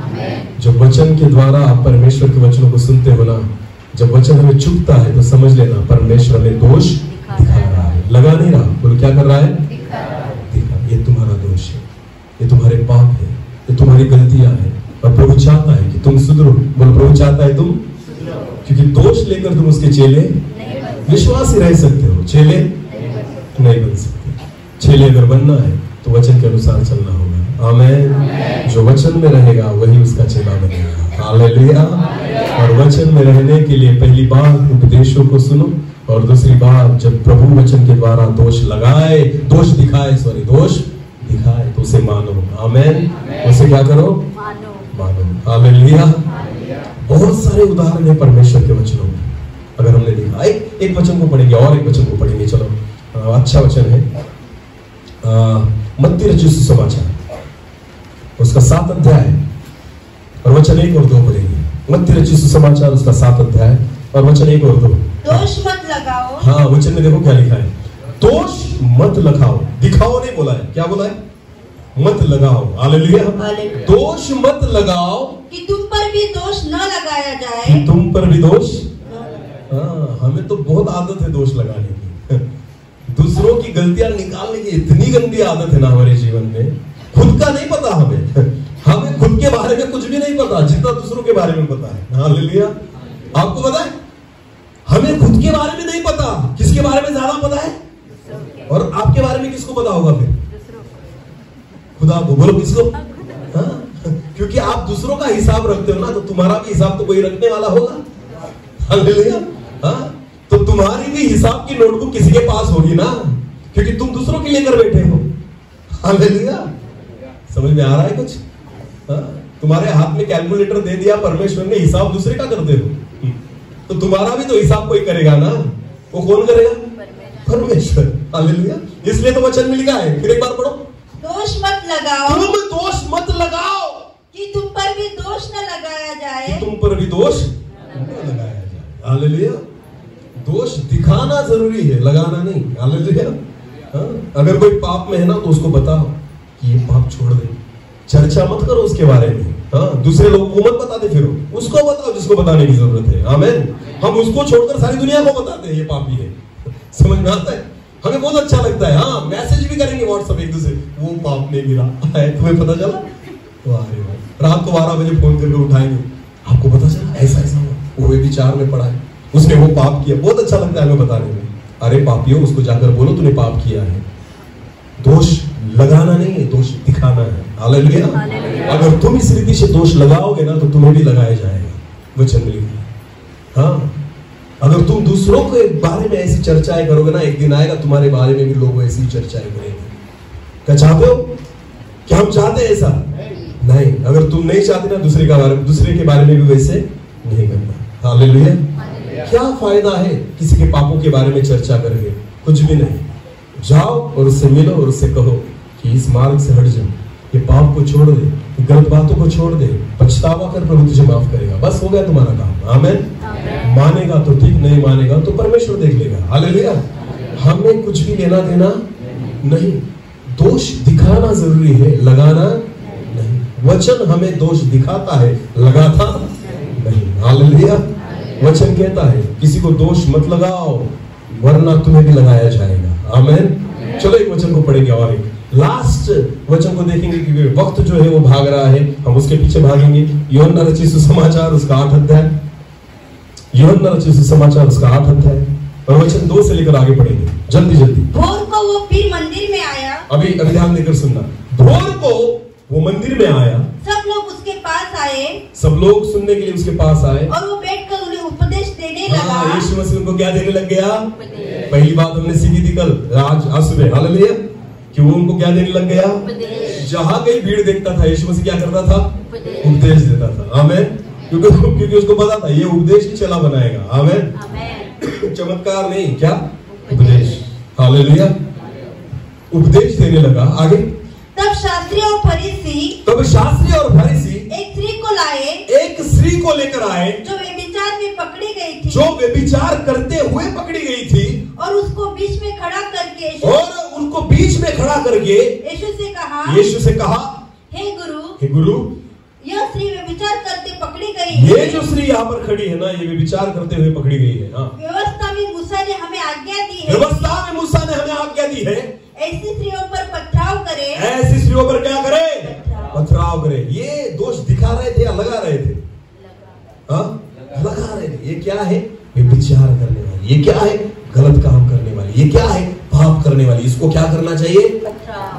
जब वचन के द्वारा आप परमेश्वर के वचनों को सुनते हो ना, जब वचन हमें चुभता है तो समझ लेना परमेश्वर हमें दोष दिखा रहा है, लगा नहीं रहा। बोलो क्या कर रहा है? दिखा। ये तुम्हारा दोष है, ये तुम्हारे पाप है, ये तुम्हारी गलतियां हैं, और प्रभु चाहता है कि तुम सुधरो। बोलो प्रभु चाहता है तुम, क्योंकि दोष लेकर तुम उसके चेले विश्वासी रह सकते हो, चेले नहीं बन सकते। चेले अगर बनना है तो वचन के अनुसार चलना होगा। आमेन। जो वचन में रहेगा वही उसका चेला बनेगा। हालेलुया। और वचन में रहने के लिए पहली बात उपदेशों को सुनो, और दूसरी बात जब प्रभु वचन के द्वारा दोष दिखाए तो उसे मानो। आमेन। उसे क्या करो? मानो। हालेलुया। बहुत सारे उदाहरण है परमेश्वर के वचनों में। अगर हमने देखा, एक वचन को पढ़ेंगे और एक वचन को पढ़ेंगे। चलो, अच्छा वचन है मत्ती रचित सुसमाचार, उसका 7 अध्याय और वचन 1 और 2 पढ़ेंगे। मत्ती रचित सुसमाचार उसका 7 अध्याय और वचन 1 और 2। दोष मत लगाओ। हाँ, वचन में देखो क्या लिखा है, दोष मत लगाओ। दिखाओ नहीं बोला है, क्या बोला है? मत लगाओ। हालेलुया। दोष मत लगाओ कि तुम पर भी दोष न लगाया जाए। कि तुम पर भी दोष। हाँ, हमें तो बहुत आदत है दोष लगाने की। दूसरों की गलतियां निकालने की इतनी गंदी आदत है ना हमारे जीवन में। खुद का नहीं पता हमें खुद के बारे में कुछ भी नहीं पता जितना दूसरों के बारे में पता है। हालेलुया। आपको पता है, हमें खुद के बारे में नहीं पता, किसके बारे में ज्यादा पता है? और आपके बारे में किसको पता होगा? फिर खुदा को। बोलो किसको? हाँ? क्योंकि आप दूसरों का हिसाब रखते हो ना, तो तुम्हारा भी हिसाब तो कोई रखने वाला होगा। हालेलुया। हाँ? तो तुम्हारी भी हिसाब की नोटबुक किसी के पास होगी ना, क्योंकि तुम दूसरों के लेकर बैठे हो। हालेलुया। समझ में आ रहा है कुछ? हाँ? तुम्हारे हाथ में कैलकुलेटर दे दिया परमेश्वर ने, हिसाब दूसरे का करते हो, तो तुम्हारा भी तो हिसाब कोई करेगा ना। वो कौन करेगा? परमेश्वर। हालेलुया। इसलिए तो वचन में लिखा है, फिर एक बार पढ़ो, दोष मत लगाओ। तुम दोष मत लगाओ कि तुम पर भी दोष न लगाया जाए। तुम पर भी दोष न लगाया जाए। हालेलुया। दोष दिखाना जरूरी है, लगाना नहीं। हालेलुया। अगर कोई पाप में है ना, तो उसको बताओ कि ये पाप छोड़ दे। चर्चा मत करो उसके बारे में। हाँ, दूसरे लोगों को मत बताते फिरो, उसको बताओ जिसको बताने की जरूरत है। आमेन। हम उसको छोड़कर सारी दुनिया को बताते हैं ये पापी है। समझ में आता है? हमें बहुत अच्छा लगता है। हाँ, मैसेज भी करेंगे व्हाट्सएप एक दूसरे, वो पाप ने गिरा है, तुम्हें पता चला? रात को 12 बजे फोन करके उठाएंगे, आपको पता चला ऐसा हुआ, वो विचार में पड़ा है, उसने वो पाप किया। बहुत अच्छा लगता है हमें बताने में। अरे पापियों, उसको जाकर बोलो तूने पाप किया है। दोष लगाना नहीं है, दोष दिखाना है। हालेलुया। अगर तुम इस रीति से दोष लगाओगे ना, तो तुम्हें भी लगाया जाएगा। वचन में लिखा। हाँ, अगर तुम दूसरों के बारे में ऐसी चर्चाएं करोगे ना, एक दिन आएगा तुम्हारे बारे में भी लोग ऐसी चर्चाएं करेंगे। क्या चाहते हो? क्या हम चाहते हैं ऐसा? नहीं। अगर तुम नहीं चाहते ना दूसरे के बारे में भी वैसे नहीं करना। हालेलुया। क्या फायदा है किसी के पापों के बारे में चर्चा करके? कुछ भी नहीं। जाओ और उससे मिलो और उससे कहो कि इस मार्ग से हट जाओ, ये पाप को छोड़ दे, गलत बातों को छोड़ दे, पछतावा कर, प्रभु तुझे माफ करेगा। बस हो गया तुम्हारा काम। आमेन। मानेगा तो ठीक, नहीं मानेगा तो परमेश्वर देख लेगा। हालेलुया। हमें कुछ भी लेना देना नहीं। दोष दिखाना जरूरी है, लगाना नहीं। वचन हमें दोष दिखाता है, लगाता नहीं। हालेलुया। वचन कहता है किसी को दोष मत लगाओ, वरना तुम्हें भी लगाया जाएगा। आमेन। चलो एक वचन को पढ़ेंगे और एक लास्ट वचन को देखेंगे, क्योंकि वक्त जो है वो भाग रहा है, हम उसके पीछे भागेंगे। यूहन्ना रचित सुसमाचार उसका 8 अध्याय, यूहन्ना रचित सुसमाचार उसका 8 अध्याय और वचन 2 से लेकर आगे पढ़ेंगे जल्दी जल्दी। भोर को वो फिर मंदिर में आया। अभी ध्यान देकर सुनना। भोर को वो मंदिर में आया, सब लोग उसके पास आए, सब लोग सुनने के लिए उसके पास आए, और वो बैठकर उन्हें उपदेश देने लगा। यीशु मसीह उनको क्या देने लग गया? पहली बात हमने सीखी थी कल, आज सुबह। हालेलुया। कि वो उनको क्या देने लग गया? जहां कहीं भीड़ देखता था, यीशु मसीह क्या करता था? उपदेश देता था। आमेन। क्योंकि उसको पता था ये उपदेश ही चला बनाएगा। आमेन। चमत्कार नहीं, क्या? उपदेश। हालेलुया। उपदेश देने लगा। आगे, तब शास्त्री और फरीसी एक स्त्री को लाए, एक स्त्री को लेकर आए जो व्यभिचार में पकड़ी गई थी, जो व्यभिचार करते हुए पकड़ी गई थी, और उसको बीच में खड़ा करके करके और उनको बीच में खड़ा करके यीशु से कहा, हे गुरु, यह स्त्री व्यभिचार करते पकड़ी गई ये है। जो स्त्री यहाँ पर खड़ी है ना, ये व्यभिचार करते हुए पकड़ी गई है। हाँ, व्यवस्था में मूसा ने हमें आज्ञा दी है, व्यवस्था में मूसा ने हमें आज्ञा दी है, ऐसी स्त्रियों पर पथराव करे, ऐसी स्त्रियों पर क्या करे? पथराव करे। ये दोष दिखा रहे थे या लगा रहे थे? हाँ, लगा रहे थे। ये क्या है? व्यभिचार करने वाली, ये क्या है? गलत काम करने वाली, ये क्या है? पाप करने वाली। इसको क्या करना चाहिए?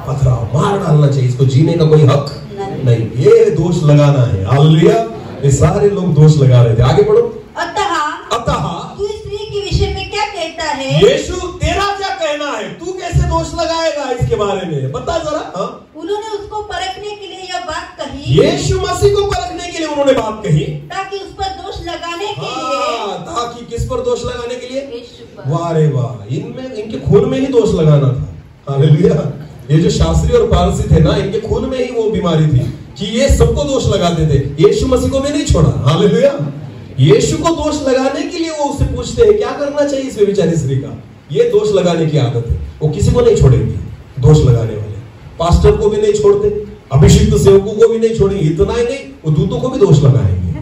पथराव, मार डालना चाहिए। इसको जीने का कोई हक नहीं। ये दोष लगाना है। हालेलुया। ये सारे लोग दोष लगा रहे थे। आगे पढ़ो। अतः तू इस स्त्री के विषय में क्या कहता है? यीशु, तेरा क्या कहना है? तू कैसे दोष लगाएगा इसके बारे में? बता जरा। हाँ? उन्होंने उसको परखने के लिए यह बात कही, यीशु मसीह को परखने के लिए उन्होंने बात कही, ताकि उस पर दोष लगाने के लिए। ताकि किस पर दोष लगाने के लिए? यीशु पर। वाह रे वाह, इनमें, इनके खून में ही दोष लगाना था। हालेलुया। ये जो शास्त्री और पारसी थे ना, इनके खून में ही वो बीमारी थी कि ये सबको दोष लगाते थे, यीशु मसीह को भी नहीं छोड़ा। हालेलुया। यीशु को दोष लगाने के लिए वो उससे पूछते हैं क्या करना चाहिए इस व्यभिचारी स्त्री का। ये दोष लगाने की आदत है। वो किसी को नहीं छोड़ेंगे, दोष लगाने वाले। पास्टर को भी नहीं छोड़ते, अभिषिक्त सेवकों को भी नहीं छोड़ेंगे। इतना ही नहीं, वो दूतों को भी दोष लगाएंगे।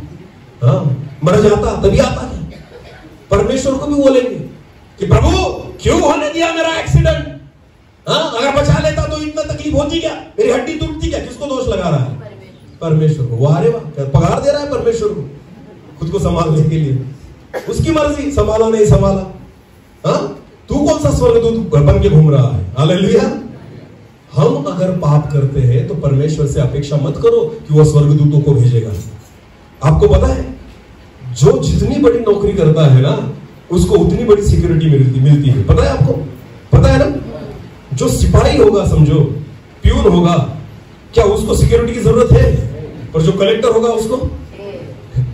हाँ, मर जाता तभी आता है। परमेश्वर को भी बोलेंगे कि प्रभु क्यों होने दिया मेरा एक्सीडेंट? हाँ, अगर बचा लेता तो इतना तकलीफ होती क्या? मेरी हड्डी टूटती क्या? किसको दोष लगा रहा है? परमेश्वर को। वाह रे वाह, पगार दे रहा है परमेश्वर को खुद को संभालने के लिए। उसकी मर्जी, संभाला नहीं संभाला। हाँ, तू कौन सा स्वर्गदूत बन के घूम रहा है? हालेलुया। हम अगर पाप करते हैं तो परमेश्वर से अपेक्षा मत करो कि वो स्वर्गदूतों को भेजेगा। आपको पता है, जो जितनी बड़ी नौकरी करता है ना, उसको उतनी बड़ी सिक्योरिटी मिलती है। पता है आपको? पता है ना? जो सिपाही होगा, समझो प्यून होगा, क्या उसको सिक्योरिटी की जरूरत है? पर जो कलेक्टर होगा उसको,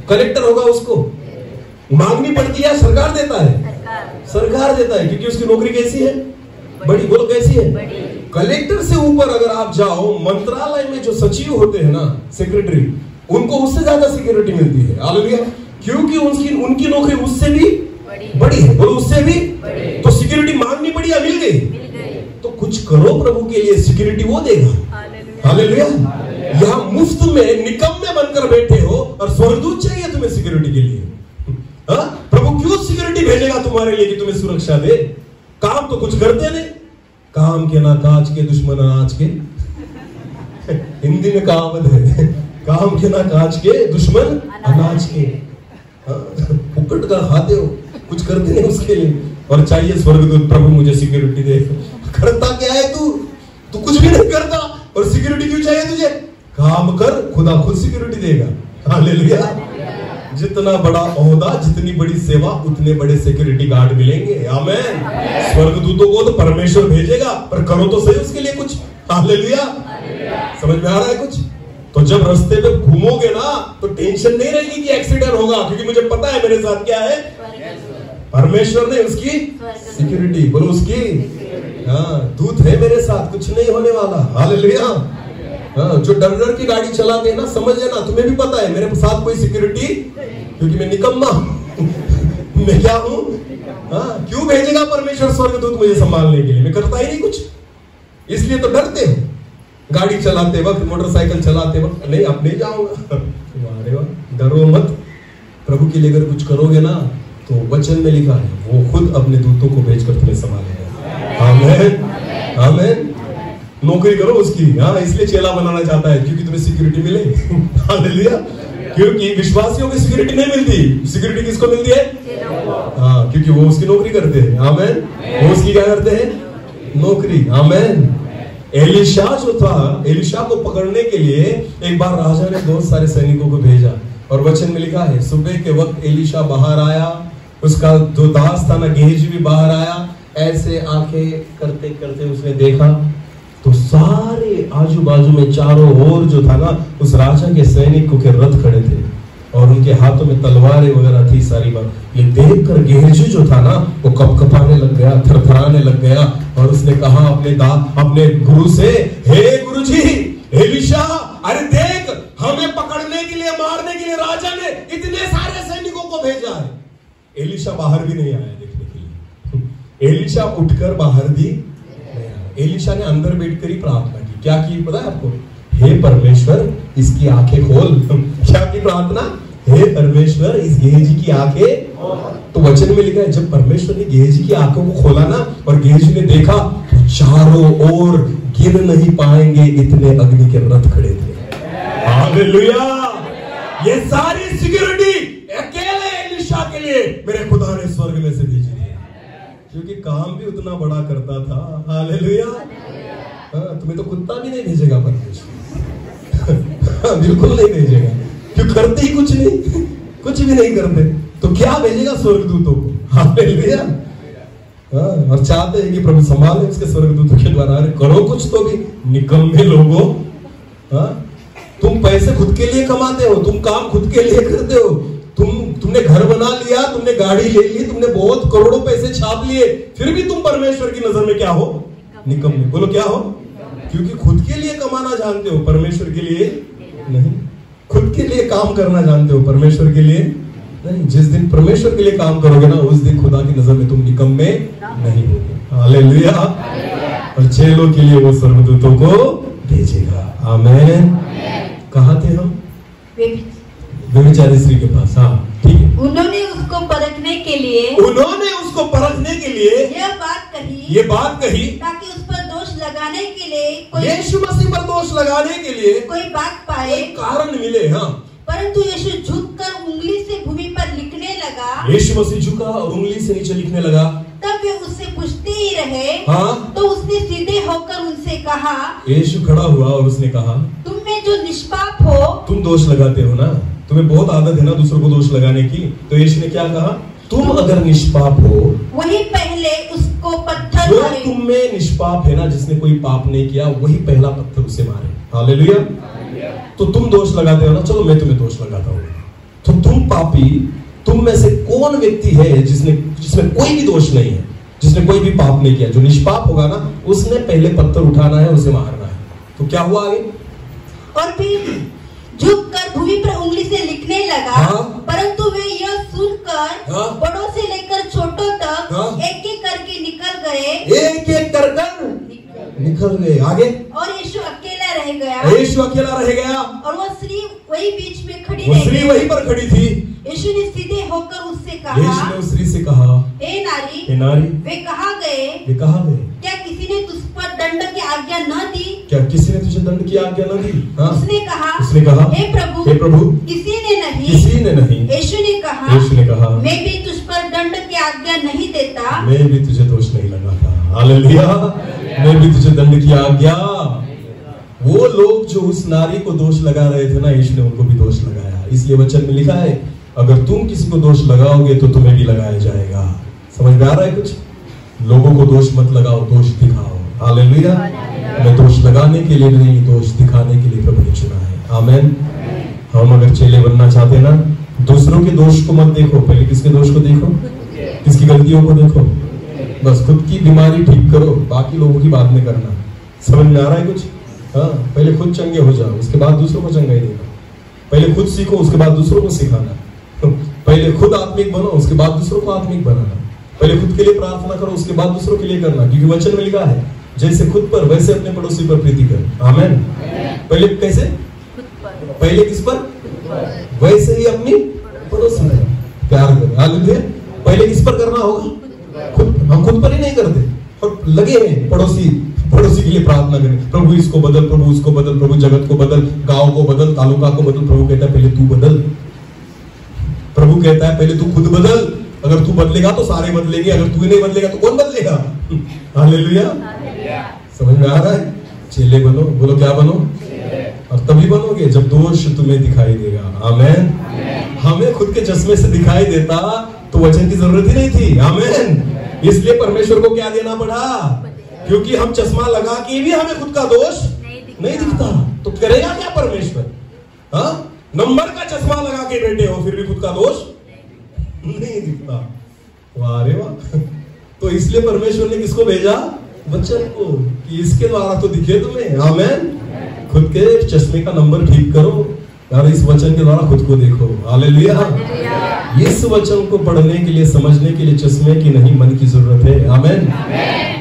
कलेक्टर होगा उसको मांगनी पड़ती है, सरकार देता है? सरकार देता है, क्योंकि उसकी नौकरी कैसी है? बड़ी। बोलो कैसी है? कलेक्टर से ऊपर अगर आप जाओ, मंत्रालय में जो सचिव होते हैं ना, सेक्रेटरी, उनको उससे ज्यादा सिक्योरिटी मिलती है। हालेलुया। क्योंकि उनकी नौकरी उससे भी बड़ी है। बोलो उससे भी। तो सिक्योरिटी मांगनी पड़ी या मिल गई? तो कुछ करो प्रभु के लिए, सिक्योरिटी वो देगा। हालेलुया। यहाँ मुफ्त में निकम्मे बनकर बैठे हो और स्वर्गदूत चाहिए तुम्हें सिक्योरिटी के लिए। हाँ? प्रभु क्यों सिक्योरिटी भेजेगा तुम्हारे लिए कि तुम्हें सुरक्षा दे? काम तो कुछ करते नहीं। काम के ना काज के, दुश्मन अनाज के। हिंदी में कहावत है, काम के ना काज के, दुश्मन अनाज के। फुकट का खाते हो, कुछ करते नहीं उसके लिए, और चाहिए स्वर्गदूत प्रभु मुझे सिक्योरिटी दे। करता क्या है तू? तू कुछ भी नहीं करता, और सिक्योरिटी क्यों चाहिए तुझे? काम कर, खुदा खुद सिक्योरिटी देगा। हालेलुया। जितना बड़ा ओहदा, जितनी बड़ी सेवा, उतने बड़े सिक्योरिटी गार्ड मिलेंगे। आमेन। स्वर्गदूतों को तो परमेश्वर भेजेगा, पर करो तो सही उसके लिए कुछ। हालेलुया। समझ में आ रहा है कुछ? तो जब रास्ते पे घूमोगे ना, तो टेंशन नहीं रहेगी कि एक्सीडेंट होगा, क्योंकि मुझे पता है मेरे साथ क्या है, परमेश्वर ने उसकी सिक्योरिटी। बोलो उसकी। हाँ, दूत है मेरे साथ, कुछ नहीं होने वाला। हालेलुया। हाँ, जो डर डर की गाड़ी चलाते हैं ना, समझ लेना तुम्हें भी पता है मेरे साथ कोई सिक्योरिटी, क्योंकि मैं निकम्मा मैं क्या हूँ? हाँ, क्यों भेजेगा परमेश्वर स्वर्गदूत मुझे संभालने के लिए? मैं करता ही नहीं कुछ, इसलिए तो डरते हो। गाड़ी चलाते वक्त, मोटरसाइकिल चलाते वक्त, नहीं अब नहीं जाऊंगा। अरे वाह, डरो मत। प्रभु के लिए अगर कुछ करोगे ना, तो वचन में लिखा है वो खुद अपने दूतों को भेजकर तुम्हें संभालेगा। आमीन। आमीन। नौकरी करो उसकी। हाँ, इसलिए चेला बनाना चाहता है, क्योंकि तुम्हें सिक्योरिटी मिले। हालेलुया। क्योंकि विश्वासियों की सिक्योरिटी नहीं मिलती। सिक्योरिटी किसको मिलती है? हाँ, क्योंकि वो उसकी नौकरी करते हैं। आमीन। वो उसकी क्या करते हैं? नौकरी। आमीन। एलिशा जो था, एलिशा को पकड़ने के लिए एक बार राजा ने बहुत सारे सैनिकों को भेजा, और वचन में लिखा है सुबह के वक्त एलिशा बाहर आया, उसका जो दास था ना गेहजी भी बाहर आया। ऐसे आंखें करते करते उसने देखा तो सारे आजू बाजू में चारों ओर जो था ना, उस राजा के सैनिकों के रथ खड़े थे, और उनके हाथों में तलवारें वगैरह थी सारी बात। ये देखकर गेहजी जो था ना, वो कपकपाने लग गया, थरथराने लग गया, और उसने कहा अपने गुरु से, हे गुरुजी, एलिशा, अरे देख, हमें पकड़ने के लिए, मारने के लिए राजा ने इतने सारे सैनिकों को भेजा है। एलिशा बाहर भी नहीं आया देखने के लिए। एलिशा उठकर बाहर भी एलिशा ने अंदर बैठकर ही प्रार्थना की। क्या की पता है आपको? हे परमेश्वर इसकी आंखें खोल। क्या की प्रार्थना? हे परमेश्वर इस गेहजी की आंखें। तो वचन में लिखा है जब परमेश्वर ने गेहजी की आंखों को खोला ना और गेहजी ने देखा तो चारों ओर गिर नहीं पाएंगे इतने अग्नि के रथ खड़े थे। हालेलुया। ये सारी सिक्योरिटी अकेले एलिशा के लिए मेरे खुदा ने स्वर्ग में से भेजी थी, क्योंकि काम भी उतना बड़ा करता था। हालेलुया। तुम्हें तो कुत्ता भी नहीं भेजेगा परमेश्वर। बिल्कुल नहीं भेजेगा, क्यों? करते ही कुछ नहीं, कुछ भी नहीं करते, तो क्या भेजेगा? स्वर्गदूतों को। हालेलुया। और चाहते हैं कि प्रभु संभाले उसके स्वर्गदूतों के द्वारा। अरे करो कुछ तो भी, निकम्मे लोगों। तुम पैसे खुद के लिए कमाते हो, तुम काम खुद के लिए करते हो, तुमने घर बना लिया, तुमने गाड़ी ले ली, तुमने बहुत करोड़ों पैसे छाप लिए, फिर भी तुम परमेश्वर की नजर में क्या हो? निकम्मे। बोलो क्या हो? क्योंकि खुद के लिए कमाना जानते हो, परमेश्वर के लिए नहीं। खुद के लिए काम करना जानते हो, परमेश्वर के लिए नहीं। जिस दिन परमेश्वर के लिए काम करोगे ना, उस दिन खुदा की नजर में तुम निकम्मे नहीं होगे। हालेलुया। और चेलों के लिए वो स्वर्गदूतों को भेजेगा। आमीन। कहाँ थे हम? व्यभिचारी स्त्री के पास। हाँ ठीक है। उन्होंने उसको परखने के लिए ये बात कही ताकि उस पर दोष लगाने के लिए यीशु मसीह पर दोष लगाने के लिए कोई बात पाए, कारण मिले। हाँ। परंतु यीशु झुककर उंगली से भूमि पर लिखने लगा। यीशु मसीह झुका और उंगली से नीचे लिखने लगा। तब वे उससे पूछते ही रहे। हाँ। तो उसने सीधे होकर उनसे कहा, यीशु खड़ा हुआ और उसने कहा, तुम में जो निष्पाप हो, तुम दोष लगाते हो ना, तुम्हें बहुत आदत है ना दूसरों को दोष लगाने की। तो यीशु ने क्या कहा? तुम अगर निष्पाप हो, वही पहले उसको पत्थर जो मारे। तुम में निष्पाप है ना, जिसने कोई पाप नहीं किया, वही पहला पत्थर उसे मारे। हालेलुया। तो तुम दोष लगाते हो ना, चलो मैं तुम्हें दोष लगाता हूँ। तो तुम पापी, तुम में से कौन व्यक्ति है जिसमें कोई भी दोष नहीं है, जिसने कोई भी पाप नहीं किया? जो निष्पाप होगा ना, उसने पहले पत्थर उठाना है, उसे मारना है। तो क्या हुआ आगे? और फिर झुककर भूमि पर उंगली से लिखने लगा। हाँ? परंतु वे यह सुनकर हाँ? बड़ों से लेकर छोटों तक हाँ? एक एक करके निकल गए। एक एक कर निकल गए। आगे? और यीशु अकेला रह गया। यीशु अकेला रह गया और वह स्त्री वही बीच में खड़ी वो रह स्त्री गई। वहीं पर खड़ी थी। यीशु ने सीधे होकर उससे यीशु कहा, ने उस स्त्री से कहा, हे नारी, हे नारी, वे कहाँ गए? वे कहाँ गए? क्या किसी ने तुझ पर दंड की आज्ञा न दी? क्या किसी ने तुझे दंड की आज्ञा न दी? हाँ? उसने कहा, हे प्रभु, किसी ने नहीं। किसी ने नहीं। यीशु ने कहा, मैं भी तुझ पर दंड की आज्ञा नहीं देता। मैं भी तुझे दोष नहीं लगाता। हालेलुया। मैं भी तुझे दंड की आज्ञा। वो लोग जो उस नारी को दोष लगा रहे थे ना, यीशु ने उनको भी दोष लगाया। इसलिए वचन में लिखा है, अगर तुम किसी को दोष लगाओगे तो तुम्हें भी लगाया जाएगा। समझ में आ रहा है कुछ? लोगों को दोष मत लगाओ, दोष दिखाओ। हालेलुया। मैं दोष लगाने के लिए नहीं, दोष दिखाने के लिए प्रभु ने चुना है। आमीन। हम अगर चेले बनना चाहते हैं ना, दूसरों के दोष को मत देखो, पहले किसके दोष को देखो, किसकी गलतियों को देखो। बस खुद की बीमारी ठीक करो, बाकी लोगों की बाद में करना। समझ में आ रहा है कुछ? हाँ। पहले खुद चंगे हो जाओ, उसके बाद दूसरों को चंगाई देना। पहले खुद सीखो, उसके बाद दूसरों को सिखाना। पहले खुद आत्मिक बनो, उसके बाद दूसरों को आत्मिक बनाना। पहले खुद के लिए प्रार्थना करो, उसके बाद दूसरों के लिए करना, क्योंकि वचन में लिखा है, जैसे खुद पर वैसे अपने पड़ोसी पर प्रीति कर। आमीन। पहले कैसे? पहले किस पर? वैसे ही अपनी पड़ोसी पर प्यार कर। हालेलुया। पहले किस पर करना होगा? खुद। हम खुद पर ही नहीं करते और लगे हैं पड़ोसी के लिए प्रार्थना करें, प्रभु इसको बदल, प्रभु उसको बदल, प्रभु जगत को बदल, गांव को बदल, तालुका को बदल। प्रभु कहता है पहले तू बदल। प्रभु कहता है पहले तू खुद बदल। अगर तू बदलेगा तो सारे बदलेंगे, अगर तू नहीं बदलेगा तो कौन बदलेगा? हालेलुया। समझ में आ रहा है? चेले बनो। बोलो क्या बनो? और तभी बनोगे जब दोष तुम्हें दिखाई देगा। आमीन। हमें खुद के चश्मे से दिखाई देता तो वचन की जरूरत ही नहीं थी। आमीन। इसलिए परमेश्वर को क्या देना पड़ा? क्योंकि हम चश्मा लगा के भी हमें खुद का दोष नहीं दिखता, तो करेगा क्या परमेश्वर? हाँ? नंबर का चश्मा लगा के बैठे हो, फिर भी खुद का दोष नहीं दिखता। वाह रे वाह। तो इसलिए परमेश्वर ने किसको भेजा? वचन को, कि इसके द्वारा तो दिखे तुम्हें। आमीन। खुद के चश्मे का नंबर ठीक करो और इस वचन के द्वारा खुद को देखो। हालेलुया। इस वचन को पढ़ने के लिए, समझने के लिए चश्मे की नहीं, मन की जरूरत है। आमेन।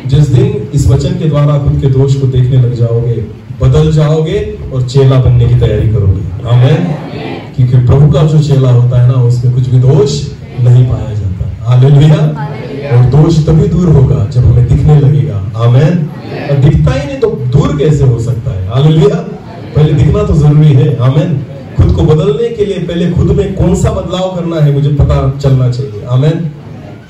जिस दिन इस वचन के द्वारा खुद के दोष को देखने लग जाओगे, बदल जाओगे और चेला बनने की तैयारी करोगे। आमेन। क्योंकि प्रभु का जो चेला होता है ना, उसमें कुछ भी दोष नहीं पाया जाता। हालेलुया। और दोष तभी दूर होगा जब हमें दिखने लगेगा। आमेन। और दिखता ही नहीं तो दूर कैसे हो सकता है? हालेलुया। पहले दिखना तो जरूरी है। आमेन। खुद को बदलने के लिए पहले खुद में कौन सा बदलाव करना है मुझे पता चलना चाहिए। आमेन।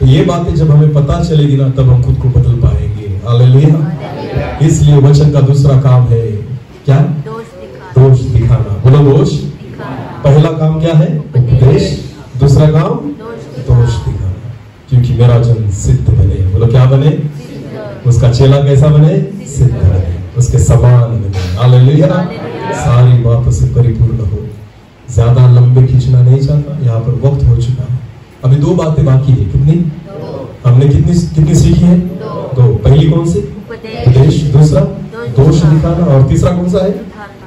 तो ये बातें जब हमें पता चलेगी ना, तब हम खुद को बदल पाएंगे। हालेलुया। इसलिए वचन का दूसरा काम है क्या? दोष दिखाना। बोलो दोष। पहला काम क्या है? उपदेश। दूसरा काम दोष दिखाना। क्योंकि मेरा जन सिद्ध बने। बोलो क्या बने? उसका चेला कैसा बने? सिद्ध बने, उसके समान बने। हालेलुया। सारी बातों से परिपूर्ण हो। ज्यादा लंबे खींचना नहीं चाहता, यहाँ पर वक्त हो चुका है। अभी 2 बातें बाकी है। कितनी? हमने कितनी सीखी है? 2। पहली कौन सी? उपदेश। दूसरा दोष दिखाना। और तीसरा कौन सा है?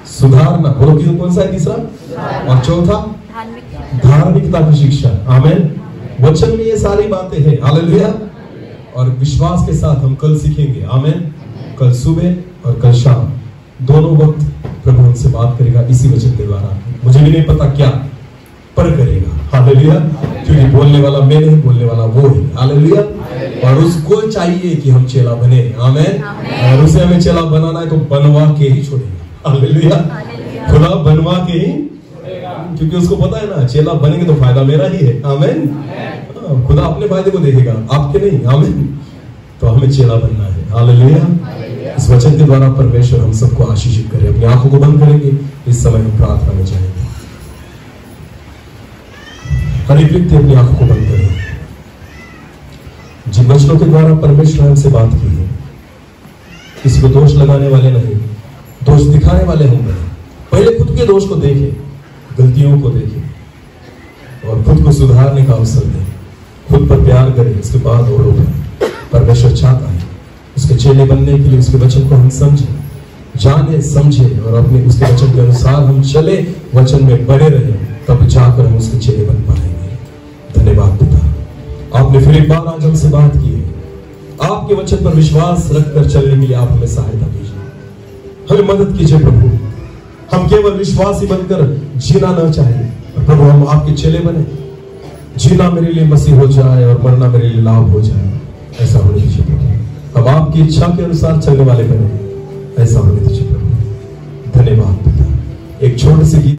सुधारना। बोलो कि कौन सा है तीसरा? और चौथा धार्मिकता की शिक्षा। आमेन। वचन में ये सारी बातें हैं। हालेलुया। और विश्वास के साथ हम कल सीखेंगे। आमेन। कल सुबह और कल शाम दोनों वक्त प्रभु हमसे बात करेगा इसी वचन के द्वारा। मुझे भी नहीं पता क्या, पर करेगा। हालेलुया। क्योंकि बोलने वाला मैं नहीं, बोलने वाला वो है। हालेलुया। और उसको चाहिए कि हम चेला बने। आमेन। और उसे हमें चेला बनाना है तो बनवा के ही छोड़ेगा। हालेलुया। खुदा बनवा के ही, क्योंकि उसको पता है ना, चेला बनेंगे तो फायदा मेरा ही है। आमेन। खुदा अपने फायदे को देखेगा, आपके नहीं। आमेन। तो हमें चेला बनना है। हालेलुया। इस वचन के द्वारा परमेश्वर हम सबको आशीषित करे। अपनी आंखों को बंद करेंगे। इस समय हम प्रार्थना में जाएंगे। हर एक व्यक्ति अपनी आंखों को बंद करें। जिन वचनों के द्वारा परमेश्वर हमसे बात की है, किसी को दोष लगाने वाले नहीं, दोष दिखाने वाले हम नहीं। पहले खुद के दोष को देखें, गलतियों को देखें और खुद को सुधारने का अवसर दें। खुद पर प्यार करें, इसके बाद औरों पर। परमेश्वर चाहता है उसके चेले बनने के लिए उसके वचन को हम समझें, जाने, समझे और अपने उसके वचन के अनुसार हम चले, वचन में बने रहे, तब जाकर हम उसके चेले बन पाएंगे। धन्यवाद पिता, आपने फिर एक बार आज हमसे बात की है। आपके वचन पर विश्वास रखकर चलने के लिए आप हमें सहायता कीजिए, हमें मदद कीजिए प्रभु। हम केवल विश्वासी बनकर जीना न चाहिए प्रभु, हम आपके चेले बने। जीना मेरे लिए मसीह हो जाए और मरना मेरे लिए लाभ हो जाए, ऐसा होने दीजिए प्रभु। हम आपकी इच्छा के अनुसार चलने वाले बने, ऐसा होने दीजिए प्रभु। धन्यवाद पिता। एक छोटे से गीत